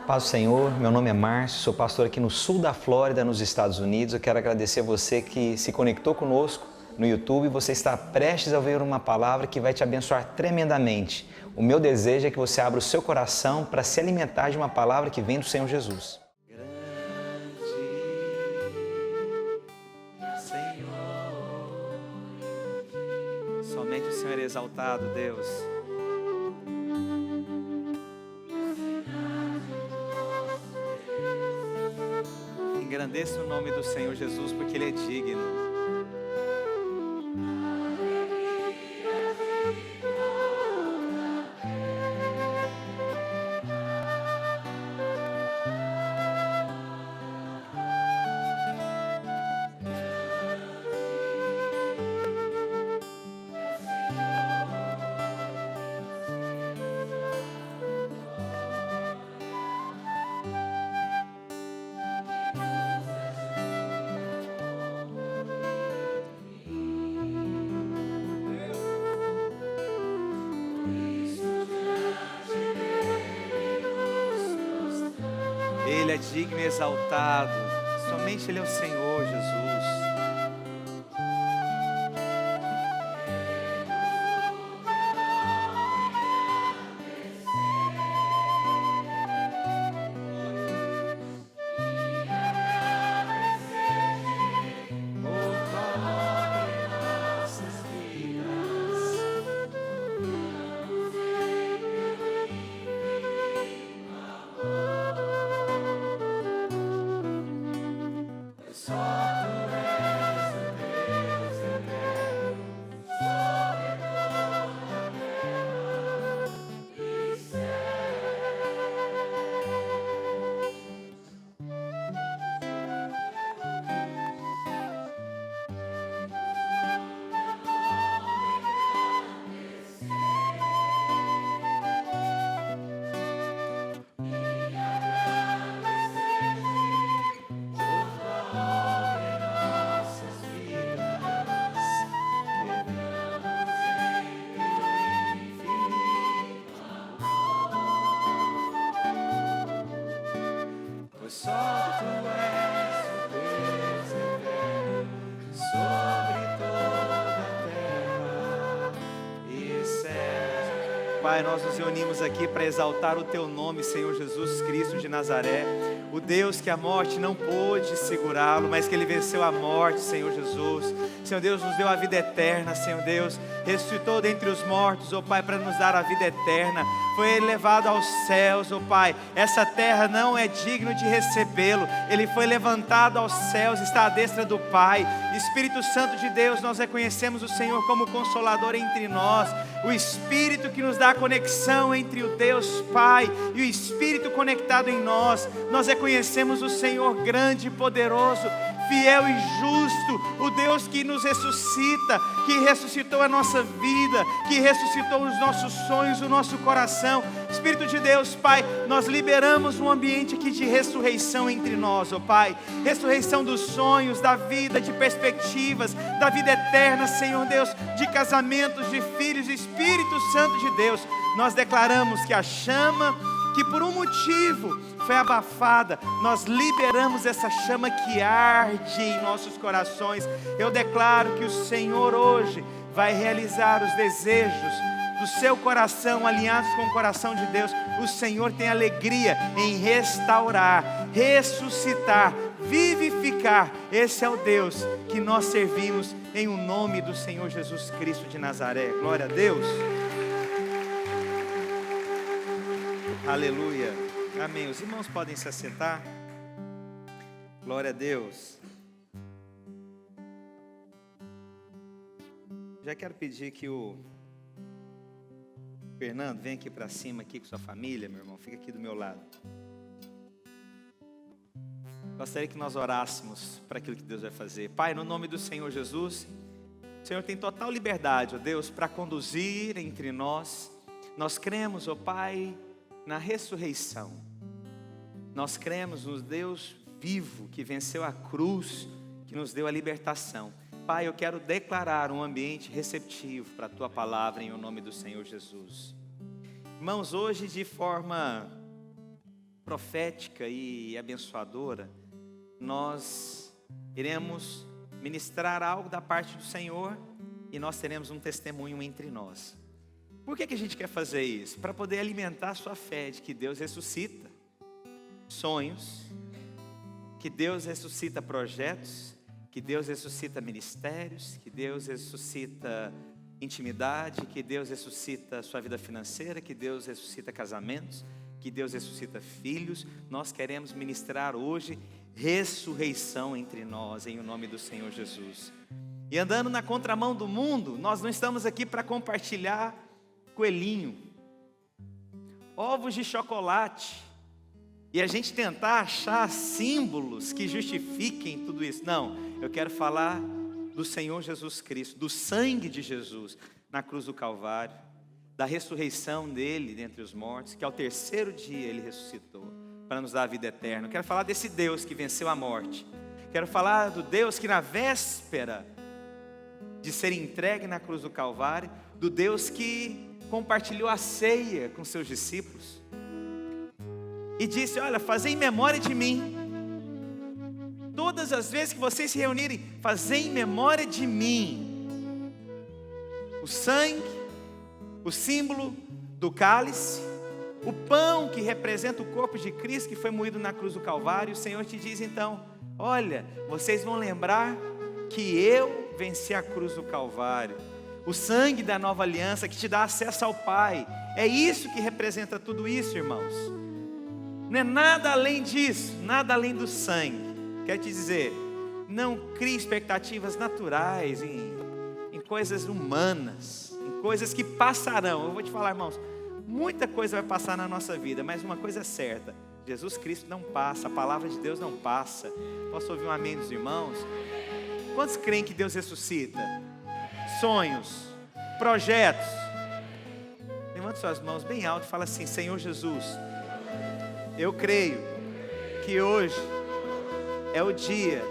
Paz do Senhor, meu nome é Márcio, sou pastor aqui no sul da Flórida, nos Estados Unidos. Eu quero agradecer a você que se conectou conosco no YouTube. Você está prestes a ouvir uma palavra que vai te abençoar tremendamente. O meu desejo é que você abra o seu coração para se alimentar de uma palavra que vem do Senhor Jesus. Grande Senhor, somente o Senhor é exaltado, Deus. Engrandeça o nome do Senhor Jesus, porque Ele é digno. Ele é digno e exaltado, somente Ele é o Senhor Jesus. Pai, nós nos reunimos aqui para exaltar o Teu nome, Senhor Jesus Cristo de Nazaré, o Deus que a morte não pôde segurá-lo, mas que Ele venceu a morte, Senhor Jesus. Senhor Deus, nos deu a vida eterna, Senhor Deus, ressuscitou dentre os mortos, ó Pai, para nos dar a vida eterna, foi elevado aos céus, ó Pai, essa terra não é digno de recebê-lo, Ele foi levantado aos céus, está à destra do Pai. Espírito Santo de Deus, nós reconhecemos o Senhor como Consolador entre nós, o Espírito que nos dá a conexão entre o Deus Pai e o Espírito conectado em nós. Nós reconhecemos o Senhor grande e poderoso, fiel e justo, o Deus que nos ressuscita, que ressuscitou a nossa vida, que ressuscitou os nossos sonhos, o nosso coração. Espírito de Deus, Pai, nós liberamos um ambiente aqui de ressurreição entre nós, ó Pai, ressurreição dos sonhos, da vida, de perspectivas, da vida eterna, Senhor Deus, de casamentos, de filhos. Espírito Santo de Deus, nós declaramos que a chama, que por um motivo foi abafada, nós liberamos essa chama que arde em nossos corações. Eu declaro que o Senhor hoje vai realizar os desejos do seu coração, alinhados com o coração de Deus. O Senhor tem alegria em restaurar, ressuscitar, vivificar. Esse é o Deus que nós servimos, em o nome do Senhor Jesus Cristo de Nazaré. Glória a Deus. Aleluia. Amém. Os irmãos podem se assentar. Glória a Deus. Já quero pedir que o Fernando venha aqui para cima aqui com sua família, meu irmão. Fica aqui do meu lado. Gostaria que nós orássemos para aquilo que Deus vai fazer. Pai, no nome do Senhor Jesus, o Senhor tem total liberdade, ó Deus, para conduzir entre nós. Nós cremos, ó Pai, na ressurreição. Nós cremos no Deus vivo que venceu a cruz, que nos deu a libertação. Pai, eu quero declarar um ambiente receptivo para a Tua palavra em nome do Senhor Jesus. Irmãos, hoje de forma profética e abençoadora, nós iremos ministrar algo da parte do Senhor e nós teremos um testemunho entre nós. Por que a gente quer fazer isso? Para poder alimentar a sua fé de que Deus ressuscita sonhos, que Deus ressuscita projetos, que Deus ressuscita ministérios, que Deus ressuscita intimidade, que Deus ressuscita sua vida financeira, que Deus ressuscita casamentos, que Deus ressuscita filhos. Nós queremos ministrar hoje ressurreição entre nós, em nome do Senhor Jesus. E andando na contramão do mundo, nós não estamos aqui para compartilhar coelhinho, ovos de chocolate, e a gente tentar achar símbolos que justifiquem tudo isso. Não, eu quero falar do Senhor Jesus Cristo, do sangue de Jesus na cruz do Calvário, da ressurreição dele dentre os mortos, que ao terceiro dia ele ressuscitou para nos dar a vida eterna. Eu quero falar desse Deus que venceu a morte. Quero falar do Deus que na véspera de ser entregue na cruz do Calvário, do Deus que compartilhou a ceia com seus discípulos e disse: olha, fazei em memória de mim. Todas as vezes que vocês se reunirem, fazei em memória de mim. O sangue, o símbolo do cálice, o pão que representa o corpo de Cristo que foi moído na cruz do Calvário. O Senhor te diz então: olha, vocês vão lembrar que eu venci a cruz do Calvário, o sangue da nova aliança que te dá acesso ao Pai. É isso que representa tudo isso, irmãos. Não é nada além disso, nada além do sangue. Quero te dizer, não crie expectativas naturais em coisas humanas, em coisas que passarão. Eu vou te falar, irmãos, muita coisa vai passar na nossa vida, mas uma coisa é certa: Jesus Cristo não passa, a palavra de Deus não passa. Posso ouvir um amém dos irmãos? Quantos creem que Deus ressuscita? Sonhos, projetos. Levante suas mãos bem alto e fala assim: Senhor Jesus, eu creio que hoje é o dia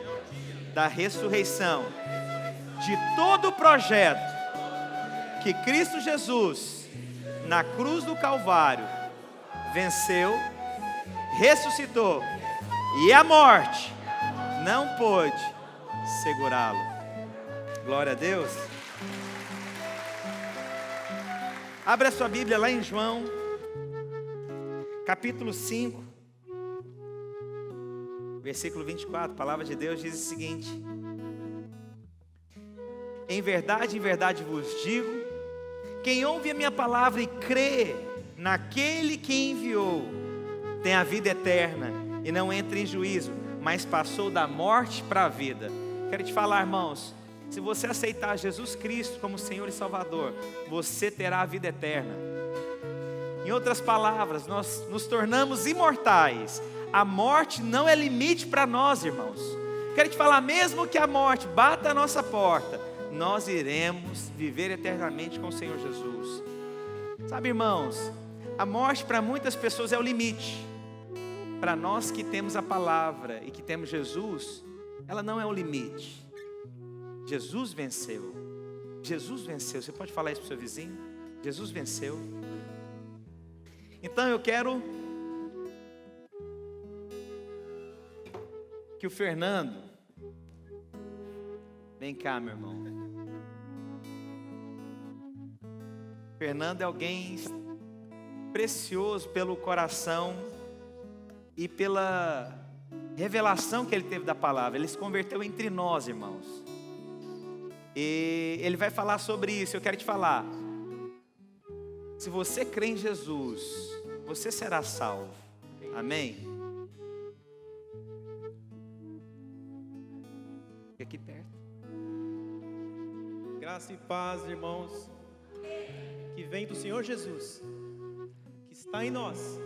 da ressurreição de todo o projeto que Cristo Jesus, na cruz do Calvário, venceu, ressuscitou, e a morte não pôde segurá-lo. Glória a Deus. Abra a sua Bíblia lá em João, capítulo 5, versículo 24, a palavra de Deus diz o seguinte: em verdade vos digo, quem ouve a minha palavra e crê naquele que enviou, tem a vida eterna e não entra em juízo, mas passou da morte para a vida. Quero te falar, irmãos, se você aceitar Jesus Cristo como Senhor e Salvador, você terá a vida eterna. Em outras palavras, nós nos tornamos imortais. A morte não é limite para nós, irmãos. Quero te falar, mesmo que a morte bata a nossa porta, nós iremos viver eternamente com o Senhor Jesus. Sabe, irmãos, a morte para muitas pessoas é o limite. Para nós que temos a palavra e que temos Jesus, ela não é o limite. Jesus venceu. Jesus venceu. Você pode falar isso para o seu vizinho? Jesus venceu. Então eu quero que o Fernando, vem cá, meu irmão. Fernando é alguém precioso pelo coração e pela revelação que ele teve da palavra. Ele se converteu entre nós, irmãos. E ele vai falar sobre isso. Eu quero te falar: se você crê em Jesus, você será salvo. Amém? Fique aqui perto. Graça e paz, irmãos, que vem do Senhor Jesus, que está em nós,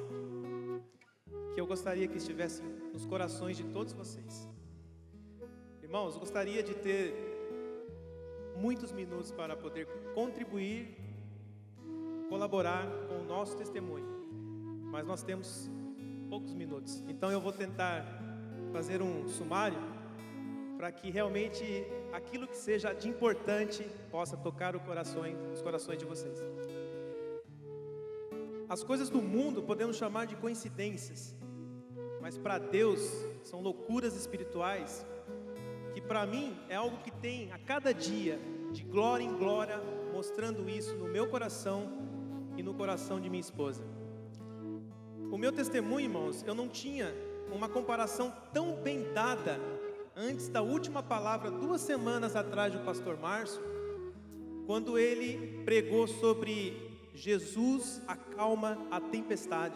que eu gostaria que estivesse nos corações de todos vocês. Irmãos, eu gostaria de ter muitos minutos para poder contribuir, colaborar com o nosso testemunho, mas nós temos poucos minutos. Então eu vou tentar fazer um sumário para que realmente aquilo que seja de importante possa tocar os corações de vocês. As coisas do mundo podemos chamar de coincidências, mas para Deus são loucuras espirituais, que para mim é algo que tem a cada dia, de glória em glória, mostrando isso no meu coração e no coração de minha esposa. O meu testemunho, irmãos, eu não tinha uma comparação tão bem dada antes da última palavra, 2 semanas atrás, do pastor Márcio, quando ele pregou sobre Jesus acalma a tempestade.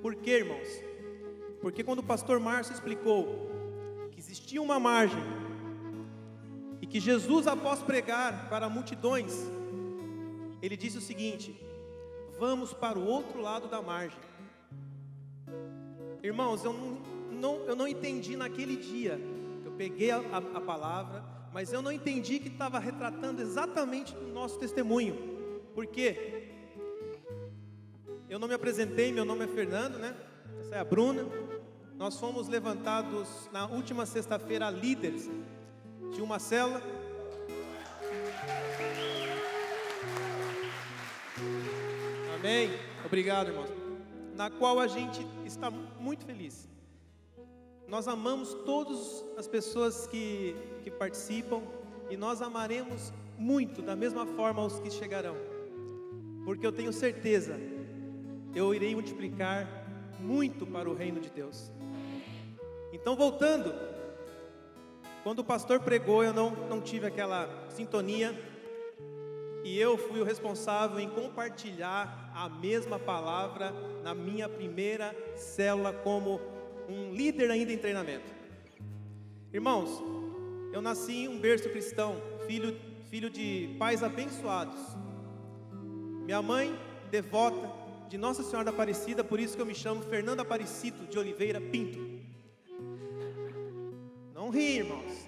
Por quê, irmãos? Porque quando o pastor Márcio explicou que existia uma margem e que Jesus, após pregar para multidões, ele disse o seguinte: vamos para o outro lado da margem. Irmãos, eu não entendi naquele dia, eu peguei a palavra, mas eu não entendi que estava retratando exatamente o nosso testemunho. Por quê? Eu não me apresentei, meu nome é Fernando, né? Essa é a Bruna. Nós fomos levantados na última sexta-feira líderes de uma célula. Amém? Obrigado, irmãos. Na qual a gente está muito feliz. Nós amamos todas as pessoas que participam, e nós amaremos muito da mesma forma os que chegarão, porque eu tenho certeza, eu irei multiplicar muito para o reino de Deus. Então, voltando, quando o pastor pregou, eu não tive aquela sintonia, e eu fui o responsável em compartilhar a mesma palavra na minha primeira célula como um líder ainda em treinamento. Irmãos, eu nasci em um berço cristão, filho de pais abençoados. Minha mãe, devota de Nossa Senhora da Aparecida, por isso que eu me chamo Fernando Aparecido de Oliveira Pinto. Não ri, irmãos.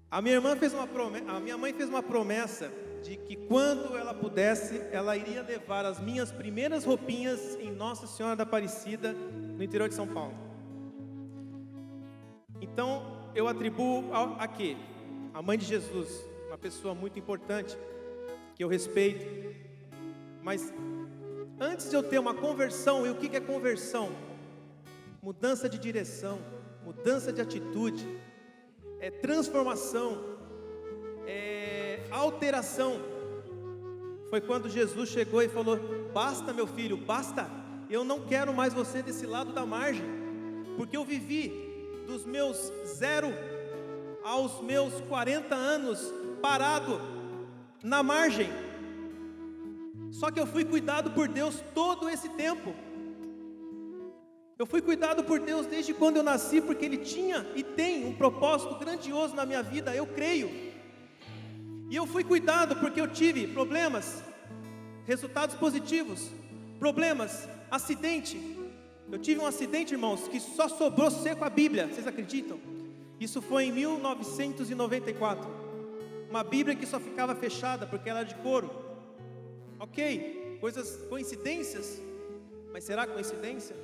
A minha mãe fez uma promessa de que quando ela pudesse, ela iria levar as minhas primeiras roupinhas em Nossa Senhora da Aparecida, no interior de São Paulo. Então, eu atribuo a quê? A mãe de Jesus, uma pessoa muito importante, que eu respeito. Mas, antes de eu ter uma conversão, e o que é conversão? Mudança de direção, mudança de atitude, transformação, alteração. Foi quando Jesus chegou e falou: basta, meu filho, basta, eu não quero mais você desse lado da margem, porque eu vivi dos meus 0 aos meus 40 anos parado na margem, só que eu fui cuidado por Deus todo esse tempo. Eu fui cuidado por Deus desde quando eu nasci, porque Ele tinha e tem um propósito grandioso na minha vida, eu creio. E eu fui cuidado porque eu tive problemas, resultados positivos, problemas, acidente. Eu tive um acidente, irmãos, que só sobrou seco a Bíblia, vocês acreditam? Isso foi em 1994. Uma Bíblia que só ficava fechada porque ela era de couro. Ok, coincidências, mas será coincidência?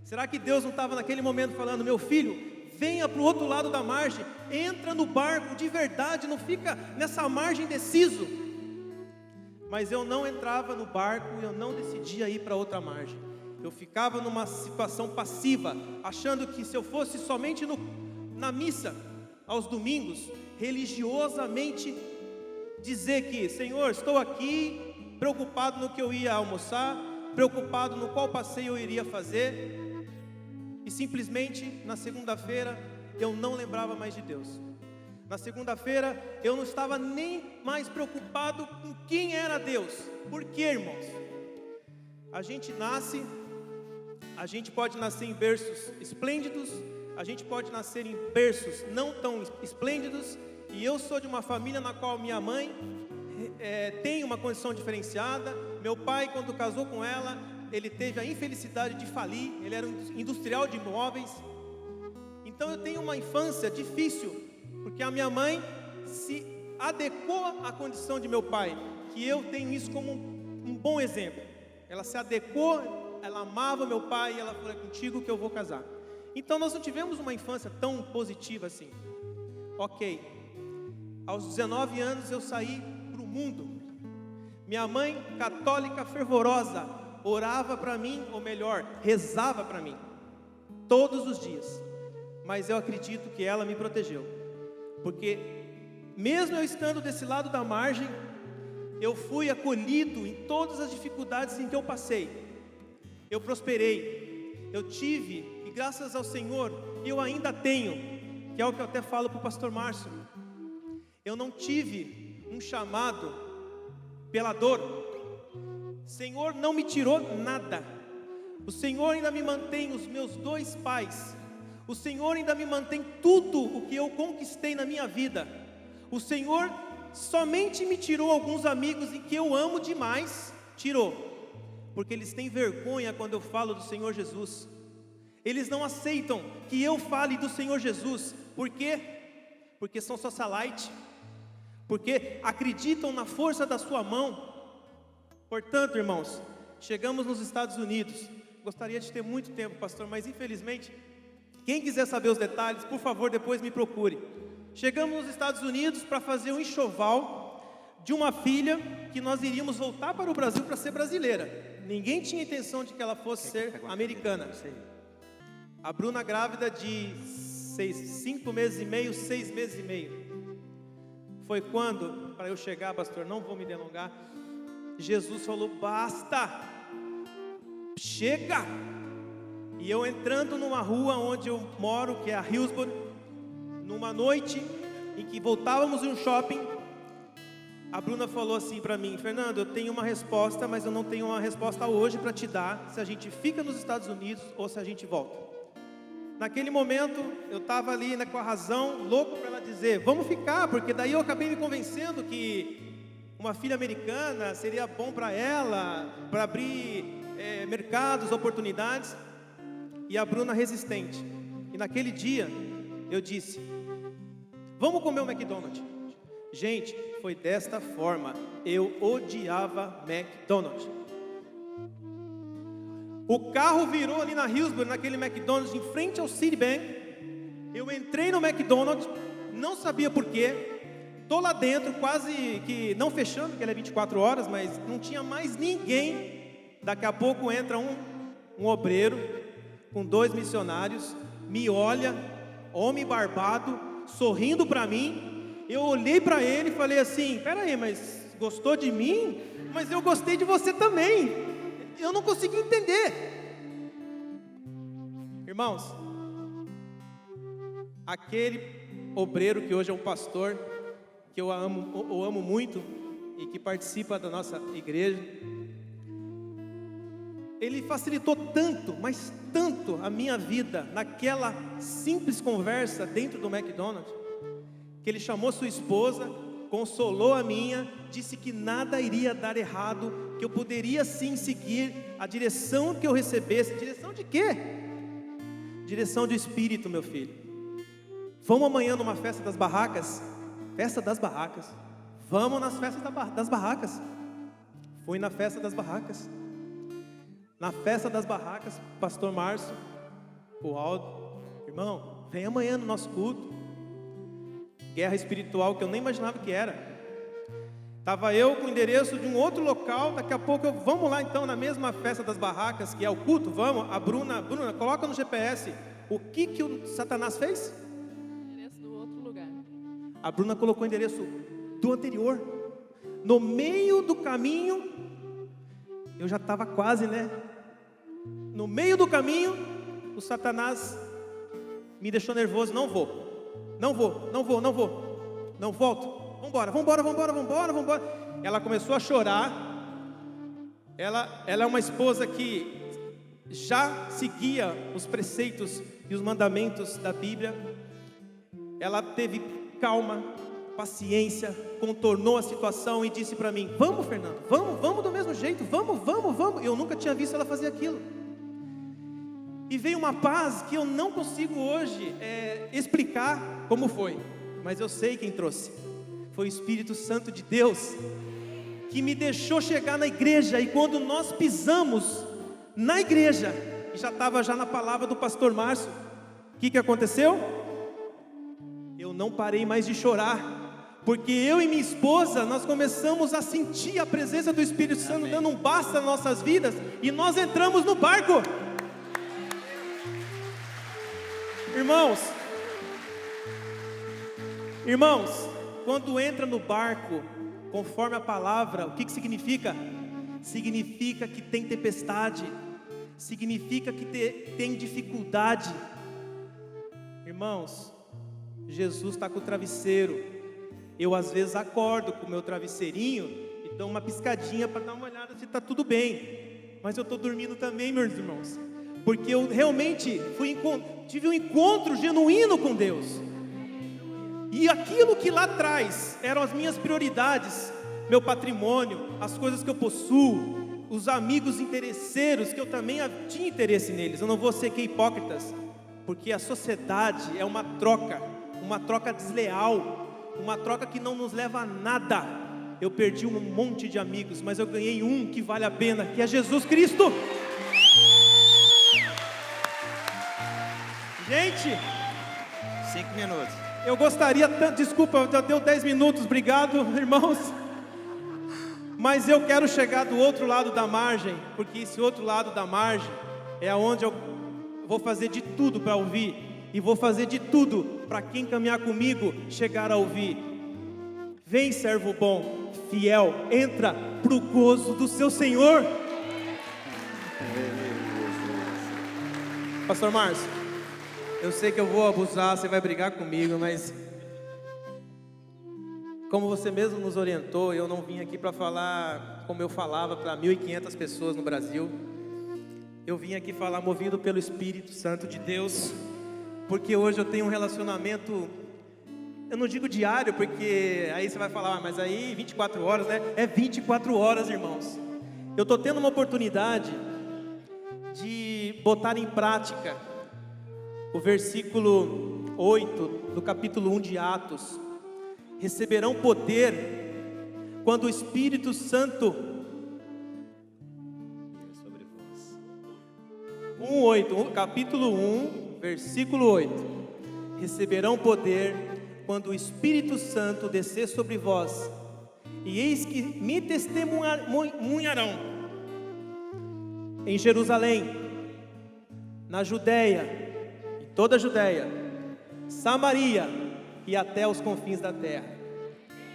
Será que Deus não estava naquele momento falando: meu filho, venha para o outro lado da margem, entra no barco de verdade, não fica nessa margem indeciso? Mas eu não entrava no barco, eu não decidia ir para outra margem. Eu ficava numa situação passiva, achando que se eu fosse somente na missa, aos domingos, religiosamente dizer que: Senhor, estou aqui, preocupado no que eu ia almoçar, preocupado no qual passeio eu iria fazer, e simplesmente na segunda-feira eu não lembrava mais de Deus. Na segunda-feira eu não estava nem mais preocupado com quem era Deus. Por quê, irmãos? A gente pode nascer em berços esplêndidos, a gente pode nascer em berços não tão esplêndidos, e eu sou de uma família na qual minha mãe tem uma condição diferenciada. Meu pai, quando casou com ela, ele teve a infelicidade de falir, ele era um industrial de imóveis. Então eu tenho uma infância difícil, porque a minha mãe se adequou à condição de meu pai, que eu tenho isso como um bom exemplo. Ela se adequou, ela amava meu pai, e ela falou: é contigo que eu vou casar. Então nós não tivemos uma infância tão positiva assim. Ok, aos 19 anos eu saí para o mundo. Minha mãe, católica fervorosa, orava para mim, ou melhor, rezava para mim, todos os dias. Mas eu acredito que ela me protegeu, porque mesmo eu estando desse lado da margem, eu fui acolhido em todas as dificuldades em que eu passei. Eu prosperei, eu tive, e graças ao Senhor, eu ainda tenho, que é o que eu até falo para o pastor Márcio. Eu não tive um chamado pela dor. O Senhor não me tirou nada. O Senhor ainda me mantém os meus 2 pais. O Senhor ainda me mantém tudo o que eu conquistei na minha vida. O Senhor somente me tirou alguns amigos em que eu amo demais. Tirou. Porque eles têm vergonha quando eu falo do Senhor Jesus. Eles não aceitam que eu fale do Senhor Jesus. Por quê? Porque são socialite. Porque acreditam na força da sua mão. Portanto, irmãos, chegamos nos Estados Unidos. Gostaria de ter muito tempo, pastor, mas infelizmente, quem quiser saber os detalhes, por favor, depois me procure. Chegamos nos Estados Unidos para fazer um enxoval de uma filha que nós iríamos voltar para o Brasil para ser brasileira. Ninguém tinha intenção de que ela fosse ser americana. A Bruna grávida de 5 meses e meio, 6 meses e meio. Foi quando, para eu chegar, pastor, não vou me delongar, Jesus falou, basta, chega. E eu entrando numa rua onde eu moro, que é a Hillsborough, numa noite em que voltávamos em um shopping, a Bruna falou assim para mim, Fernando, eu tenho uma resposta, mas eu não tenho uma resposta hoje para te dar, se a gente fica nos Estados Unidos ou se a gente volta. Naquele momento, eu estava ali, né, com a razão, louco para ela dizer, vamos ficar, porque daí eu acabei me convencendo que uma filha americana seria bom para ela, para abrir mercados, oportunidades. E a Bruna resistente. E naquele dia, eu disse, vamos comer o McDonald's. Gente, foi desta forma, eu odiava McDonald's. O carro virou ali na Hillsborough, naquele McDonald's, em frente ao Citibank. Eu entrei no McDonald's, não sabia porquê. Estou lá dentro, quase que não fechando, porque ele é 24 horas, mas não tinha mais ninguém. Daqui a pouco entra um obreiro, com 2 missionários, me olha, homem barbado, sorrindo para mim. Eu olhei para ele e falei assim, peraí, mas gostou de mim? Mas eu gostei de você também. Eu não consegui entender. Irmãos, aquele obreiro que hoje é um pastor, que eu amo muito e que participa da nossa igreja, ele facilitou tanto, mas tanto a minha vida naquela simples conversa dentro do McDonald's, que ele chamou sua esposa, consolou a minha, disse que nada iria dar errado, que eu poderia sim seguir a direção que eu recebesse. Direção de quê? Direção do Espírito, meu filho. Vamos amanhã numa festa das barracas? Festa das barracas. Vamos nas festas das barracas. Fui na festa das barracas. Na festa das barracas, pastor Márcio, o Aldo, irmão, vem amanhã no nosso culto. Guerra espiritual que eu nem imaginava que era. Estava eu com o endereço de um outro local. Daqui a pouco vamos lá então na mesma festa das barracas, que é o culto, vamos. A Bruna, coloca no GPS. O que o Satanás fez? Endereço do outro lugar. A Bruna colocou o endereço do anterior. No meio do caminho, eu já estava quase, né? No meio do caminho, o Satanás me deixou nervoso. Não volto. Vambora. Ela começou a chorar. Ela é uma esposa que já seguia os preceitos e os mandamentos da Bíblia. Ela teve calma, paciência, contornou a situação e disse para mim, vamos Fernando, vamos do mesmo jeito, vamos. Eu nunca tinha visto ela fazer aquilo. E veio uma paz que eu não consigo hoje explicar como foi, mas eu sei quem trouxe. Foi o Espírito Santo de Deus, que me deixou chegar na igreja. E quando nós pisamos na igreja, e já estava na palavra do pastor Márcio, o que aconteceu? Eu não parei mais de chorar, Porque eu e minha esposa, nós começamos a sentir a presença do Espírito Santo Amém. dando um basta nas nossas vidas, e nós entramos no barco. Irmãos, quando entra no barco, conforme a palavra, o que significa? Significa que tem tempestade, significa que tem dificuldade. Irmãos, Jesus está com o travesseiro. Eu às vezes acordo com o meu travesseirinho e dou uma piscadinha para dar uma olhada se está tudo bem. Mas eu estou dormindo também, meus irmãos, porque eu realmente tive um encontro genuíno com Deus. E aquilo que lá atrás eram as minhas prioridades, meu patrimônio, as coisas que eu possuo, os amigos interesseiros, que eu também tinha interesse neles. Eu não vou ser hipócritas, porque a sociedade é uma troca desleal, uma troca que não nos leva a nada. Eu perdi um monte de amigos, mas eu ganhei um que vale a pena, que é Jesus Cristo. Gente, 5 minutos. eu gostaria tanto, desculpa, já deu 10 minutos, obrigado, irmãos. Mas eu quero chegar do outro lado da margem, porque esse outro lado da margem é onde eu vou fazer de tudo para ouvir, e vou fazer de tudo para quem caminhar comigo chegar a ouvir. Vem, servo bom, fiel, entra pro gozo do seu Senhor. Pastor Márcio, eu sei que eu vou abusar, você vai brigar comigo, mas como você mesmo nos orientou, eu não vim aqui para falar como eu falava para 1.500 pessoas no Brasil. Eu vim aqui falar movido pelo Espírito Santo de Deus, porque hoje eu tenho um relacionamento, eu não digo diário, porque aí você vai falar, mas aí 24 horas, né? É 24 horas, irmãos. Eu estou tendo uma oportunidade de botar em prática o versículo 8 do capítulo 1 de Atos. Receberão poder quando o Espírito Santo... 1:8, capítulo 1, versículo 8. Receberão poder quando o Espírito Santo descer sobre vós, e eis que me testemunharão em Jerusalém, na Judéia, em toda a Judéia, Samaria e até os confins da terra.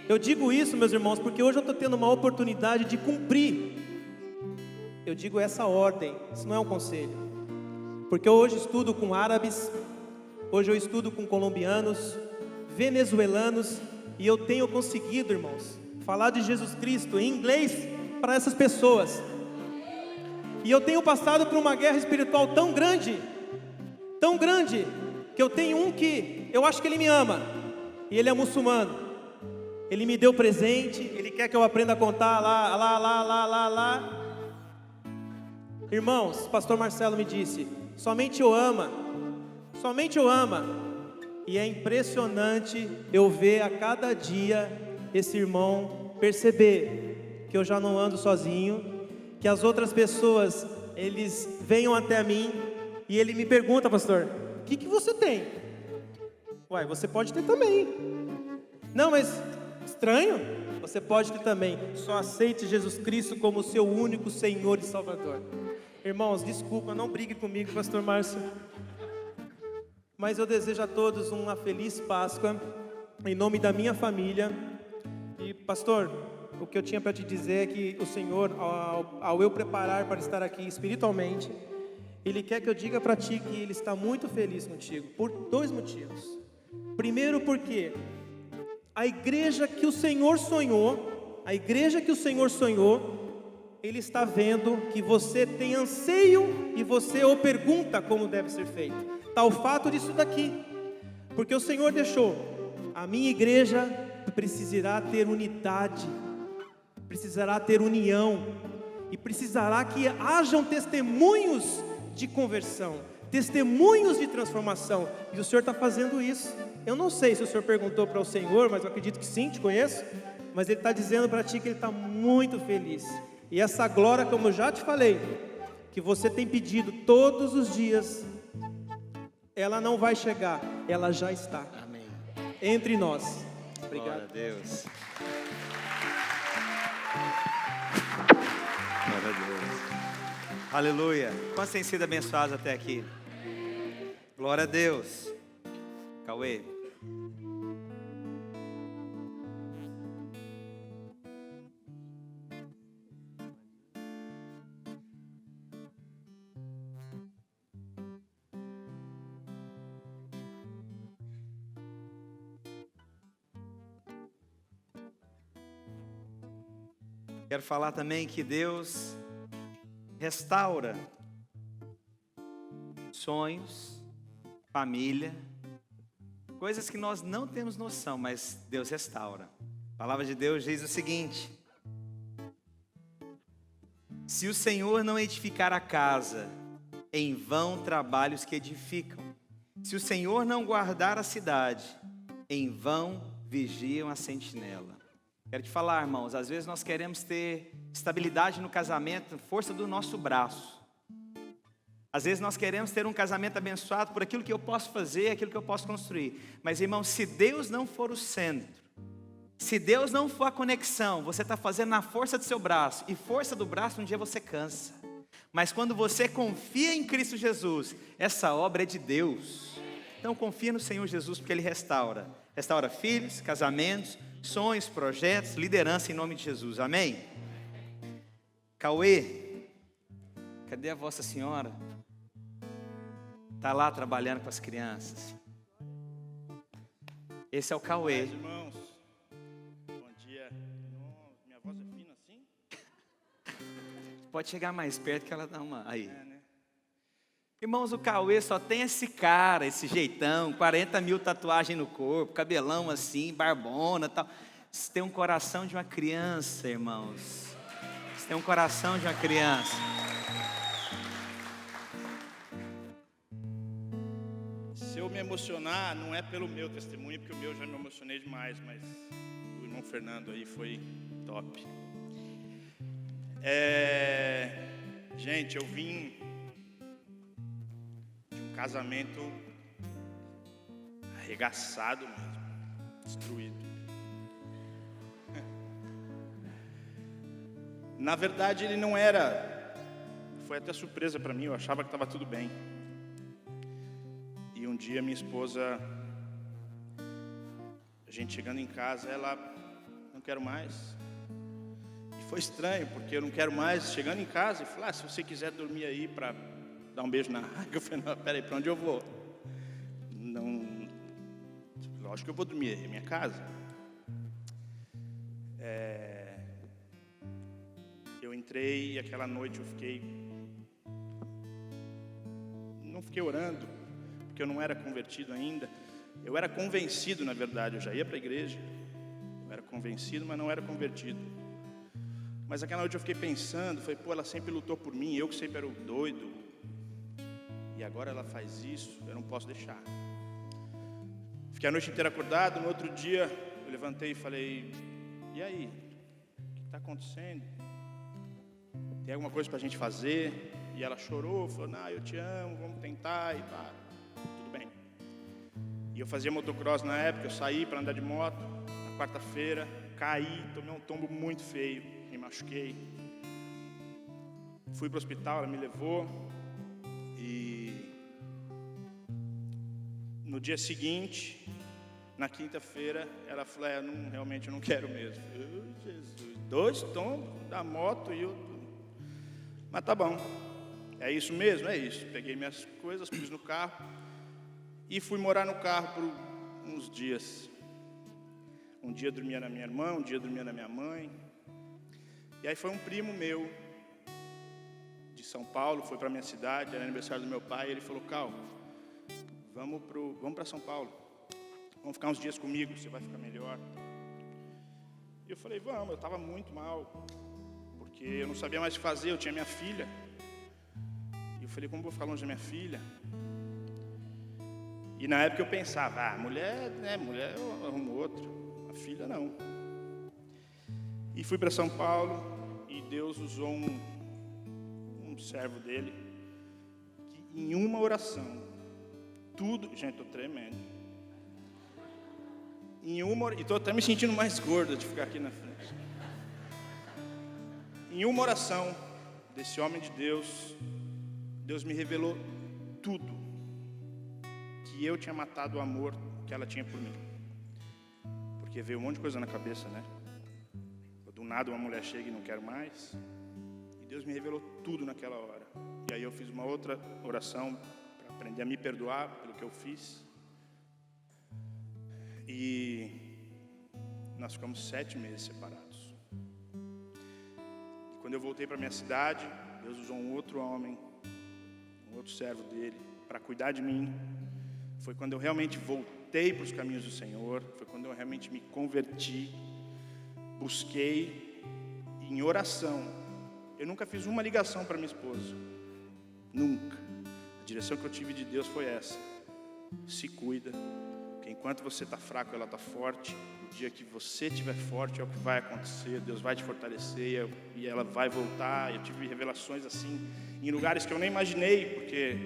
Eu digo isso, meus irmãos, porque hoje eu estou tendo uma oportunidade de cumprir. Eu digo essa ordem, isso não é um conselho, porque eu hoje estudo com árabes, hoje eu estudo com colombianos, venezuelanos, e eu tenho conseguido, irmãos, falar de Jesus Cristo em inglês para essas pessoas. E eu tenho passado por uma guerra espiritual tão grande, que eu tenho um que eu acho que ele me ama, e ele é muçulmano. Ele me deu presente, ele quer que eu aprenda a contar lá. Irmãos, pastor Marcelo me disse, somente eu ama, e é impressionante eu ver a cada dia esse irmão perceber que eu já não ando sozinho, que as outras pessoas, eles venham até mim, e ele me pergunta, pastor, o que você tem? Uai, você pode ter também. Não, mas estranho? Você pode ter também. Só aceite Jesus Cristo como o seu único Senhor e Salvador. Irmãos, desculpa, não brigue comigo, pastor Márcio, mas eu desejo a todos uma feliz Páscoa, em nome da minha família. E pastor, o que eu tinha para te dizer é que o Senhor, ao eu preparar para estar aqui espiritualmente, Ele quer que eu diga para ti que Ele está muito feliz contigo, por 2 motivos. Primeiro, porque a igreja que o Senhor sonhou, Ele está vendo que você tem anseio e você o pergunta como deve ser feito. Tal fato disso daqui, porque o Senhor deixou, a minha igreja precisará ter unidade, precisará ter união, e precisará que hajam testemunhos de conversão, testemunhos de transformação, e o Senhor está fazendo isso. Eu não sei se o Senhor perguntou para o Senhor, mas eu acredito que sim, te conheço, mas Ele está dizendo para ti que Ele está muito feliz. E essa glória, como eu já te falei, que você tem pedido todos os dias, ela não vai chegar, ela já está. Amém. Entre nós. Obrigado. Glória a Deus. Glória a Deus. Aleluia. Quantos têm sido abençoados até aqui? Glória a Deus. Cauê. Quero falar também que Deus restaura sonhos, família, coisas que nós não temos noção, mas Deus restaura. A palavra de Deus diz o seguinte: se o Senhor não edificar a casa, em vão trabalham os que edificam. Se o Senhor não guardar a cidade, em vão vigiam a sentinela. Quero te falar, irmãos, às vezes nós queremos ter estabilidade no casamento, força do nosso braço. Às vezes nós queremos ter um casamento abençoado por aquilo que eu posso fazer, aquilo que eu posso construir. Mas, irmãos, se Deus não for o centro, se Deus não for a conexão, você está fazendo na força do seu braço. E força do braço, um dia você cansa. Mas quando você confia em Cristo Jesus, essa obra é de Deus. Então confia no Senhor Jesus, porque Ele restaura. Restaura filhos, casamentos, sonhos, projetos, liderança em nome de Jesus. Amém? Cauê, cadê a Vossa Senhora? Está lá trabalhando com as crianças. Esse é o Cauê. Meus irmãos, bom dia. Nossa, minha voz é fina assim? Pode chegar mais perto que ela dá uma... Aí. Né? Irmãos, o Cauê só tem esse cara, esse jeitão, 40 mil tatuagens no corpo, cabelão assim, barbona e tal. Isso tem um coração de uma criança, irmãos. Isso tem um coração de uma criança. Se eu me emocionar, não é pelo meu testemunho, porque o meu já me emocionei demais, mas o irmão Fernando aí foi top. Gente, eu vim de um casamento arregaçado mesmo, destruído. Na verdade, ele não era, foi até surpresa para mim, eu achava que estava tudo bem. E um dia minha esposa, a gente chegando em casa, ela, não quero mais. E foi estranho, porque eu não quero mais, chegando em casa, e falei, se você quiser dormir aí para dar um beijo na água, eu falei, não, peraí, para onde eu vou? Não, lógico que eu vou dormir aí, é minha casa. Eu entrei e aquela noite eu não fiquei orando, porque eu não era convertido ainda. Eu era convencido, na verdade, eu já ia para a igreja. Eu era convencido, mas não era convertido. Mas aquela noite eu fiquei pensando, falei, ela sempre lutou por mim, eu que sempre era o doido. E agora ela faz isso, eu não posso deixar. Fiquei a noite inteira acordado, no outro dia eu levantei e falei, e aí? O que está acontecendo? Tem alguma coisa para a gente fazer? E ela chorou, falou, eu te amo, vamos tentar e pá. Tudo bem. E eu fazia motocross na época, eu saí para andar de moto, na quarta-feira, caí, tomei um tombo muito feio, me machuquei. Fui para o hospital, ela me levou e no dia seguinte, na quinta-feira, ela falou, realmente eu não quero mesmo. Jesus, 2 tombos da moto e eu... Mas tá bom, é isso mesmo, é isso. Peguei minhas coisas, pus no carro e fui morar no carro por uns dias. Um dia dormia na minha irmã, um dia dormia na minha mãe. E aí foi um primo meu, de São Paulo, foi para minha cidade, era aniversário do meu pai, e ele falou, Cal, vamos para São Paulo, vamos ficar uns dias comigo, você vai ficar melhor. E eu falei, vamos, eu estava muito mal, porque eu não sabia mais o que fazer, eu tinha minha filha. E eu falei, como vou ficar longe da minha filha? E na época eu pensava, mulher eu arrumo outro, a filha não. E fui para São Paulo e Deus usou um servo dele, que em uma oração, tudo, gente, estou tremendo. e estou até me sentindo mais gordo de ficar aqui na frente. Em uma oração desse homem de Deus, Deus me revelou tudo, que eu tinha matado o amor que ela tinha por mim. Porque veio um monte de coisa na cabeça, né? Do nada uma mulher chega e não quero mais. E Deus me revelou tudo naquela hora. E aí eu fiz uma outra oração para aprender a me perdoar pelo que eu fiz. E nós ficamos 7 meses separados. E quando eu voltei para minha cidade, Deus usou um outro homem, um outro servo dele, para cuidar de mim. Foi quando eu realmente voltei para os caminhos do Senhor. Foi quando eu realmente me converti. Busquei em oração. Eu nunca fiz uma ligação para minha esposa. Nunca. A direção que eu tive de Deus foi essa. Se cuida. Porque enquanto você está fraco, ela está forte. O dia que você estiver forte é o que vai acontecer. Deus vai te fortalecer e ela vai voltar. Eu tive revelações assim, em lugares que eu nem imaginei. Porque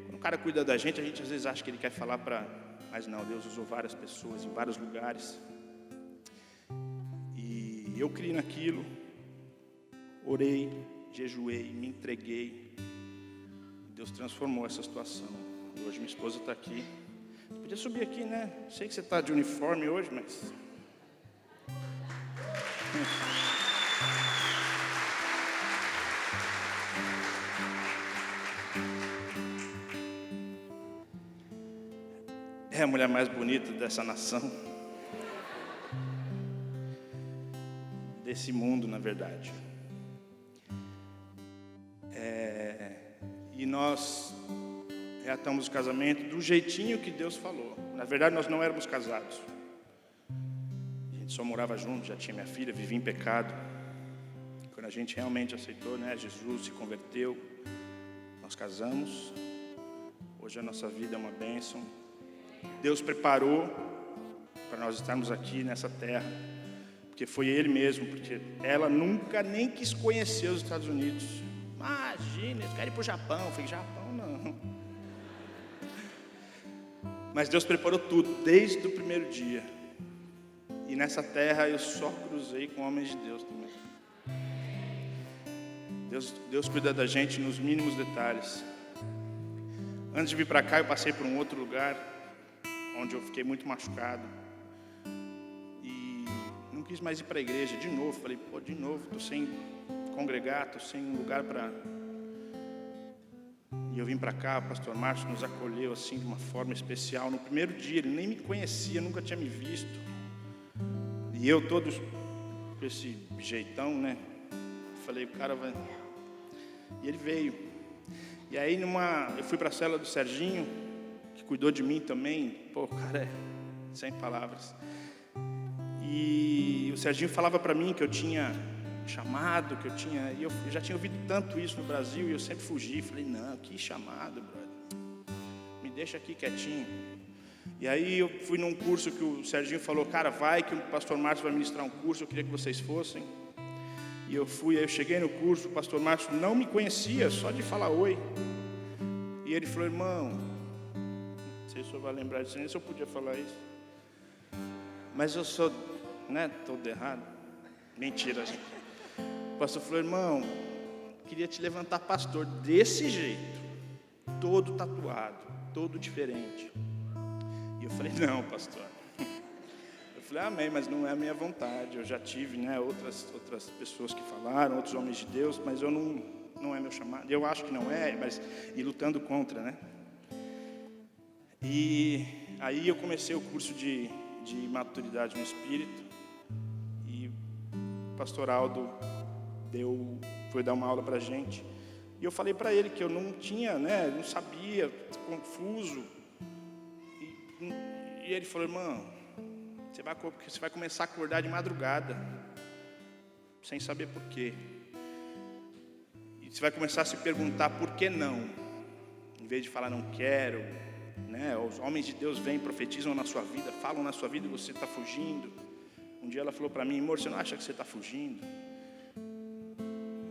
quando o cara cuida da gente, a gente às vezes acha que ele quer falar para... Mas não, Deus usou várias pessoas em vários lugares. E eu criei naquilo. Orei, jejuei, me entreguei. Deus transformou essa situação. E hoje minha esposa está aqui. Você podia subir aqui, né? Sei que você está de uniforme hoje, mas... É a mulher mais bonita dessa nação. Desse mundo, na verdade. E nós reatamos o casamento do jeitinho que Deus falou. Na verdade, nós não éramos casados. A gente só morava junto, já tinha minha filha, vivia em pecado. Quando a gente realmente aceitou, né, Jesus se converteu, nós casamos. Hoje a nossa vida é uma bênção. Deus preparou para nós estarmos aqui nessa terra, porque foi Ele mesmo, porque ela nunca nem quis conhecer os Estados Unidos. Imagina, eles querem ir para o Japão. Eu falei, Japão não. Mas Deus preparou tudo, desde o primeiro dia. E nessa terra eu só cruzei com homens de Deus também. Deus cuida da gente nos mínimos detalhes. Antes de vir para cá, eu passei por um outro lugar, onde eu fiquei muito machucado. E não quis mais ir para a igreja de novo. Falei, de novo, estou sem congregar, estou sem um lugar para... E eu vim para cá, o pastor Márcio nos acolheu assim de uma forma especial. No primeiro dia, ele nem me conhecia, nunca tinha me visto. E eu todo com esse jeitão, né? Falei, o cara vai... E ele veio. E aí eu fui para a cela do Serginho, que cuidou de mim também. Pô, o cara é sem palavras. E o Serginho falava para mim que eu tinha chamado, que eu tinha... E eu já tinha ouvido tanto isso no Brasil e eu sempre fugi. Falei, não, que chamado, brother. Me deixa aqui quietinho. E aí eu fui num curso que o Serginho falou, cara, vai que o pastor Márcio vai ministrar um curso, eu queria que vocês fossem. E eu fui, aí eu cheguei no curso, o pastor Márcio não me conhecia, só de falar oi. E ele falou, irmão, não sei se o senhor vai lembrar disso, nem se eu podia falar isso. Mas eu sou, né, todo errado. Mentira, gente. O pastor falou, irmão, queria te levantar pastor desse jeito, todo tatuado, todo diferente. E eu falei, não, pastor. Eu falei, amém, mas não é a minha vontade. Eu já tive, né, outras pessoas que falaram, outros homens de Deus, mas eu não é meu chamado. Eu acho que não é, mas e lutando contra, né? E aí eu comecei o curso de maturidade no Espírito. E o pastor Aldo foi dar uma aula pra gente. E eu falei para ele que eu não tinha, né, não sabia, confuso. E ele falou, irmão, você vai começar a acordar de madrugada, sem saber por quê. E você vai começar a se perguntar por que não, em vez de falar não quero, né? Os homens de Deus vêm, profetizam na sua vida, falam na sua vida e você está fugindo. Um dia ela falou para mim, amor, você não acha que você está fugindo?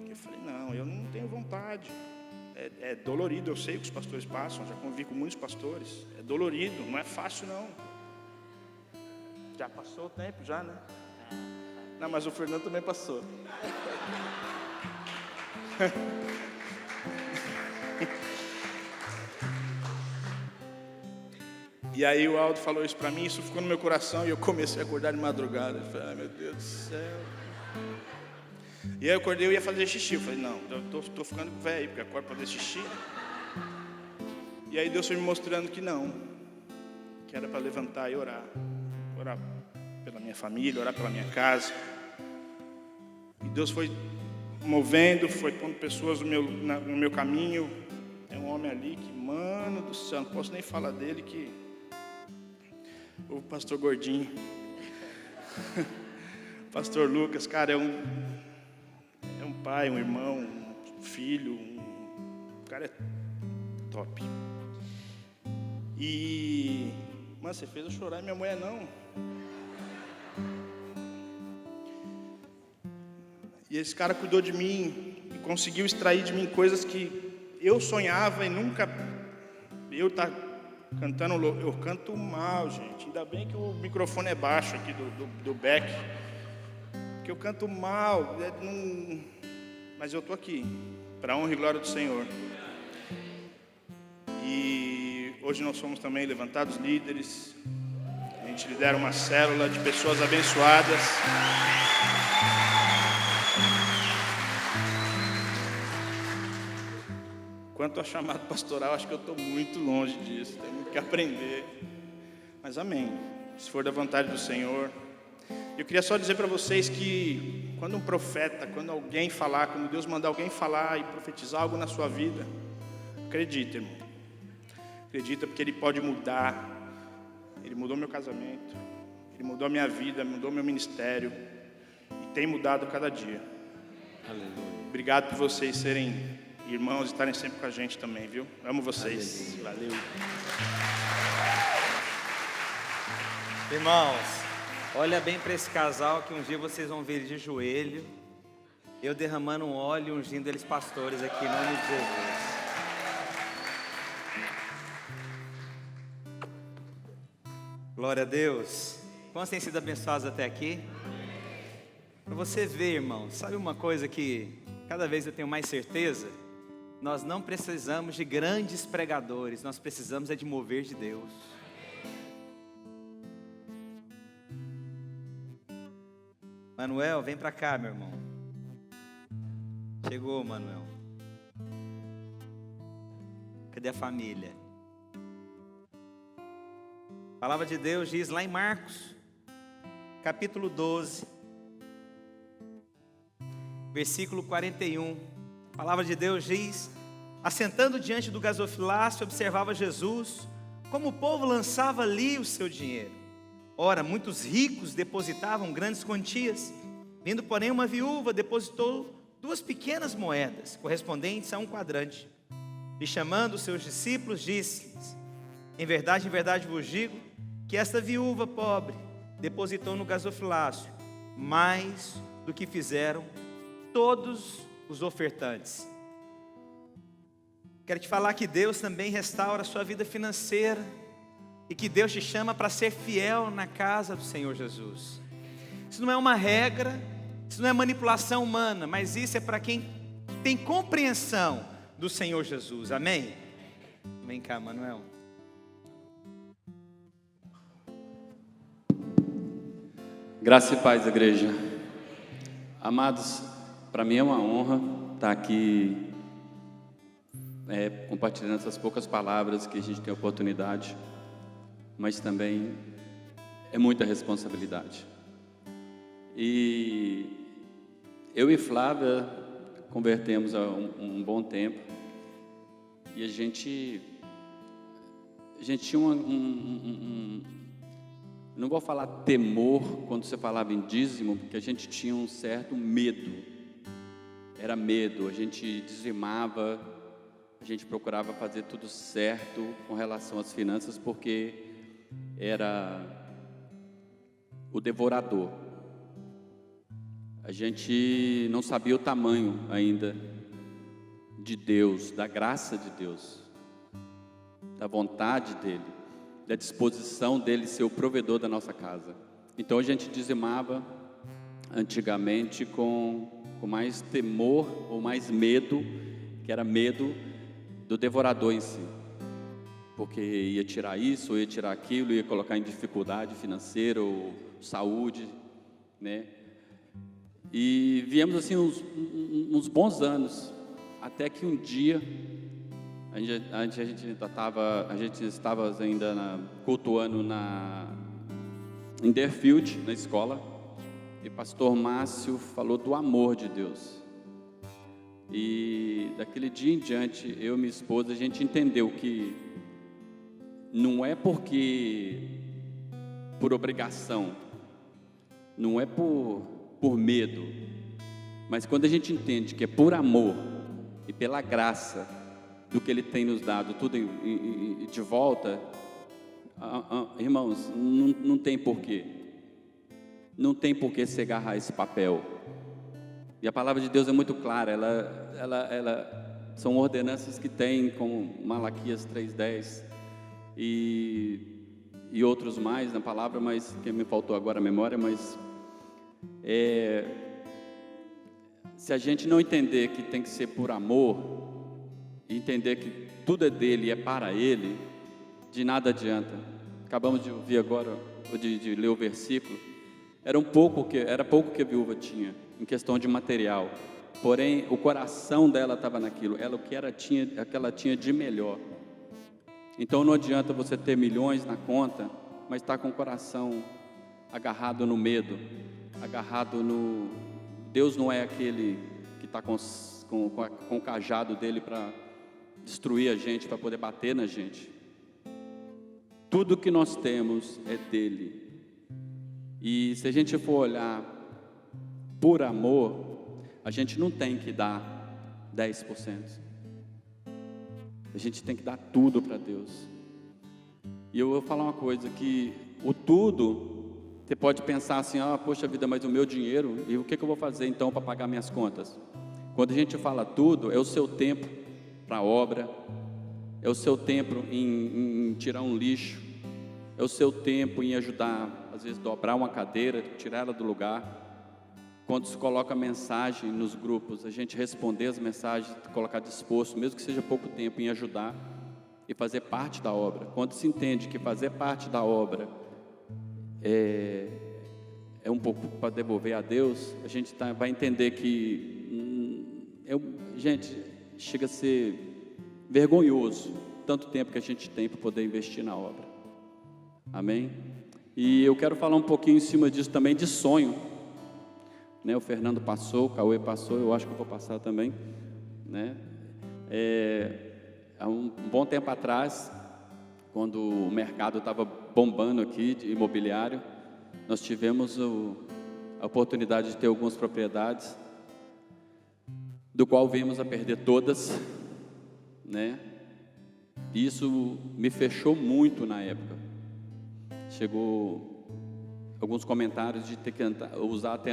Eu falei, não, eu não tenho vontade. É dolorido, eu sei o que os pastores passam, já convivi com muitos pastores. É dolorido, não é fácil não. Já passou o tempo, já, né? Não, mas o Fernando também passou. E aí o Aldo falou isso pra mim, isso ficou no meu coração e eu comecei a acordar de madrugada. Eu falei, ai meu Deus do céu. E aí eu acordei, eu ia fazer xixi. Eu falei, não, eu tô ficando velho, porque acordo pra fazer xixi. E aí Deus foi me mostrando que não, que era para levantar e orar. Orar pela minha família, orar pela minha casa. E Deus foi movendo, foi pondo pessoas no meu caminho. Tem um homem ali que, mano do céu, não posso nem falar dele, que o pastor Gordinho. Pastor Lucas, cara, é um pai, um irmão, um filho, o cara é top. E, mano, você fez eu chorar e minha mulher não. E esse cara cuidou de mim e conseguiu extrair de mim coisas que eu sonhava e nunca. Eu tá cantando, eu canto mal, gente. Ainda bem que o microfone é baixo aqui do Beck. Porque eu canto mal, mas eu tô aqui, para a honra e glória do Senhor. E hoje nós somos também levantados líderes. A gente lidera uma célula de pessoas abençoadas. Quanto a chamado pastoral, acho que eu estou muito longe disso, tenho muito que aprender. Mas amém, se for da vontade do Senhor. Eu queria só dizer para vocês que quando um profeta, quando alguém falar, quando Deus mandar alguém falar e profetizar algo na sua vida, acredita, irmão. Acredita, porque Ele pode mudar. Ele mudou meu casamento, Ele mudou a minha vida, mudou meu ministério e tem mudado a cada dia. Aleluia. Obrigado por vocês serem irmãos e estarem sempre com a gente também, viu? Amo vocês. Aleluia. Valeu. Irmãos, olha bem para esse casal que um dia vocês vão ver ele de joelho, eu derramando um óleo e ungindo eles pastores aqui em nome de Jesus. Glória a Deus. Quantos têm sido abençoados até aqui? Para você ver, irmão, sabe uma coisa que cada vez eu tenho mais certeza? Nós não precisamos de grandes pregadores, nós precisamos é de mover de Deus. Manuel, vem para cá, meu irmão. Chegou, Manuel. Cadê a família? A palavra de Deus diz lá em Marcos, capítulo 12, versículo 41. A palavra de Deus diz: assentando diante do gasofilácio, observava Jesus, como o povo lançava ali o seu dinheiro. Ora, muitos ricos depositavam grandes quantias. Vindo, porém, uma viúva depositou 2 pequenas moedas, correspondentes a 1 quadrante. E chamando os seus discípulos, disse-lhes: em verdade vos digo, que esta viúva pobre depositou no gasofilácio mais do que fizeram todos os ofertantes. Quero te falar que Deus também restaura a sua vida financeira e que Deus te chama para ser fiel na casa do Senhor Jesus. Isso não é uma regra, isso não é manipulação humana, mas isso é para quem tem compreensão do Senhor Jesus. Amém? Vem cá, Manuel. Graça e paz, igreja. Amados, para mim é uma honra estar aqui compartilhando essas poucas palavras que a gente tem a oportunidade, mas também é muita responsabilidade. E eu e Flávia convertemos há um bom tempo e a gente tinha não vou falar temor quando você falava em dízimo, porque a gente tinha um certo medo. Era medo, a gente dizimava, a gente procurava fazer tudo certo com relação às finanças, porque era o devorador. A gente não sabia o tamanho ainda de Deus, da graça de Deus, da vontade dEle, da disposição dEle ser o provedor da nossa casa. Então a gente dizimava antigamente com mais temor ou mais medo, que era medo do devorador em si, porque ia tirar isso, ou ia tirar aquilo, ia colocar em dificuldade financeira ou saúde, né? E viemos assim uns bons anos, até que um dia a gente estava ainda cultuando em Deerfield, na escola, e pastor Márcio falou do amor de Deus. E daquele dia em diante, eu e minha esposa, a gente entendeu que não é por obrigação, não é por medo, mas quando a gente entende que é por amor e pela graça do que Ele tem nos dado, tudo de volta, irmãos, não tem porquê. Não tem por que se agarrar a esse papel. E a palavra de Deus é muito clara. Ela são ordenanças que tem, como Malaquias 3:10 e outros mais na palavra, mas que me faltou agora a memória. Mas se a gente não entender que tem que ser por amor, e entender que tudo é dele e é para ele, de nada adianta. Acabamos de ouvir agora, de ler o versículo. Era pouco que a viúva tinha, em questão de material. Porém, o coração dela estava naquilo, o que ela tinha de melhor. Então não adianta você ter milhões na conta, mas estar com o coração agarrado no medo, agarrado no... Deus não é aquele que está com o cajado dele para destruir a gente, para poder bater na gente. Tudo que nós temos é dele. E se a gente for olhar por amor, a gente não tem que dar 10%. A gente tem que dar tudo para Deus. E eu vou falar uma coisa, que o tudo, você pode pensar assim, poxa vida, mas o meu dinheiro, e o que eu vou fazer então para pagar minhas contas? Quando a gente fala tudo, é o seu tempo para a obra, é o seu tempo em tirar um lixo, é o seu tempo em ajudar, às vezes dobrar uma cadeira, tirar ela do lugar. Quando se coloca mensagem nos grupos, a gente responder as mensagens, colocar disposto, mesmo que seja pouco tempo, em ajudar e fazer parte da obra. Quando se entende que fazer parte da obra é um pouco para devolver a Deus, a gente vai entender que, gente, chega a ser vergonhoso tanto tempo que a gente tem para poder investir na obra. Amém? E eu quero falar um pouquinho em cima disso também, de sonho, né? O Fernando passou, o Cauê passou, eu acho que eu vou passar também, né? Há um bom tempo atrás, quando o mercado estava bombando aqui de imobiliário, nós tivemos a oportunidade de ter algumas propriedades, do qual viemos a perder todas, né? E isso me fechou muito na época. Chegou alguns comentários de ter que usar até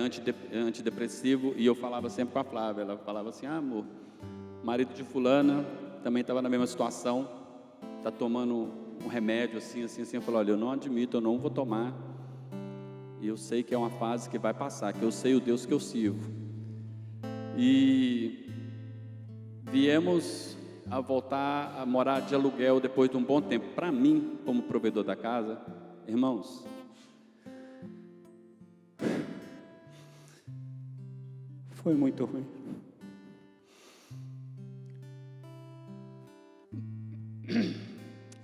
antidepressivo, e eu falava sempre com a Flávia, ela falava assim, amor, marido de fulana também estava na mesma situação, está tomando um remédio assim, eu falei, olha, eu não admito, eu não vou tomar, e eu sei que é uma fase que vai passar, que eu sei o Deus que eu sirvo. E viemos a voltar a morar de aluguel depois de um bom tempo. Para mim, como provedor da casa, irmãos, foi muito ruim.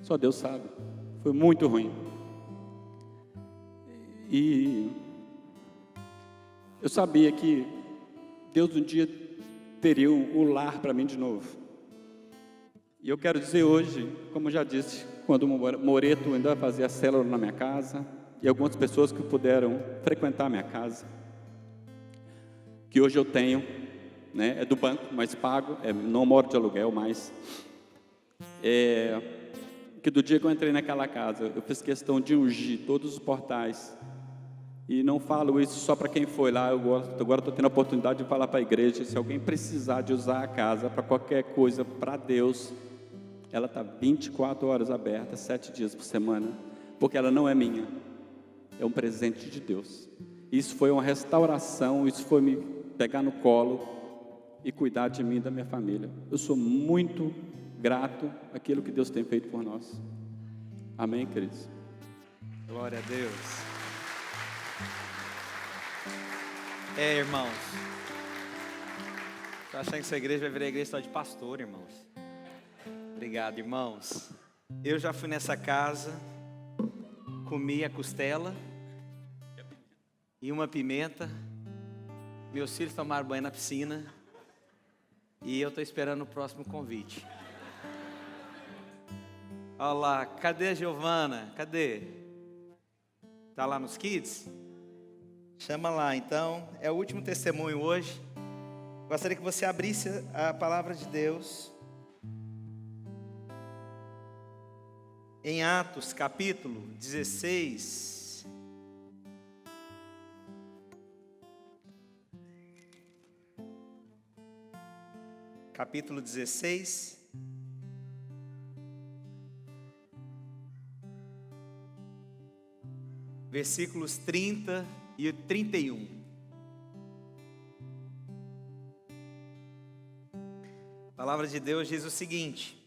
Só Deus sabe. Foi muito ruim. E eu sabia que Deus um dia teria o lar para mim de novo. E eu quero dizer hoje, como eu já disse, quando o Moreto ainda fazia célula na minha casa, e algumas pessoas que puderam frequentar a minha casa, que hoje eu tenho, né, é do banco, mas pago, não moro de aluguel mais, que do dia que eu entrei naquela casa, eu fiz questão de ungir todos os portais, e não falo isso só para quem foi lá, agora estou tendo a oportunidade de falar para a igreja, se alguém precisar de usar a casa para qualquer coisa, para Deus, ela está 24 horas aberta, 7 dias por semana, porque ela não é minha, é um presente de Deus. Isso foi uma restauração, isso foi me pegar no colo e cuidar de mim e da minha família. Eu sou muito grato àquilo que Deus tem feito por nós. Amém, queridos? Glória a Deus. Irmãos, estou achando que essa igreja vai virar igreja só de pastor, irmãos. Obrigado, irmãos. Eu já fui nessa casa, comi a costela e uma pimenta. Meus filhos tomaram banho na piscina e eu estou esperando o próximo convite. Olha lá, cadê a Giovana? Cadê? Está lá nos kids? Chama lá, então. É o último testemunho hoje. Gostaria que você abrisse a palavra de Deus em Atos, capítulo 16. Capítulo 16. Versículos 30 e 31. A palavra de Deus diz o seguinte: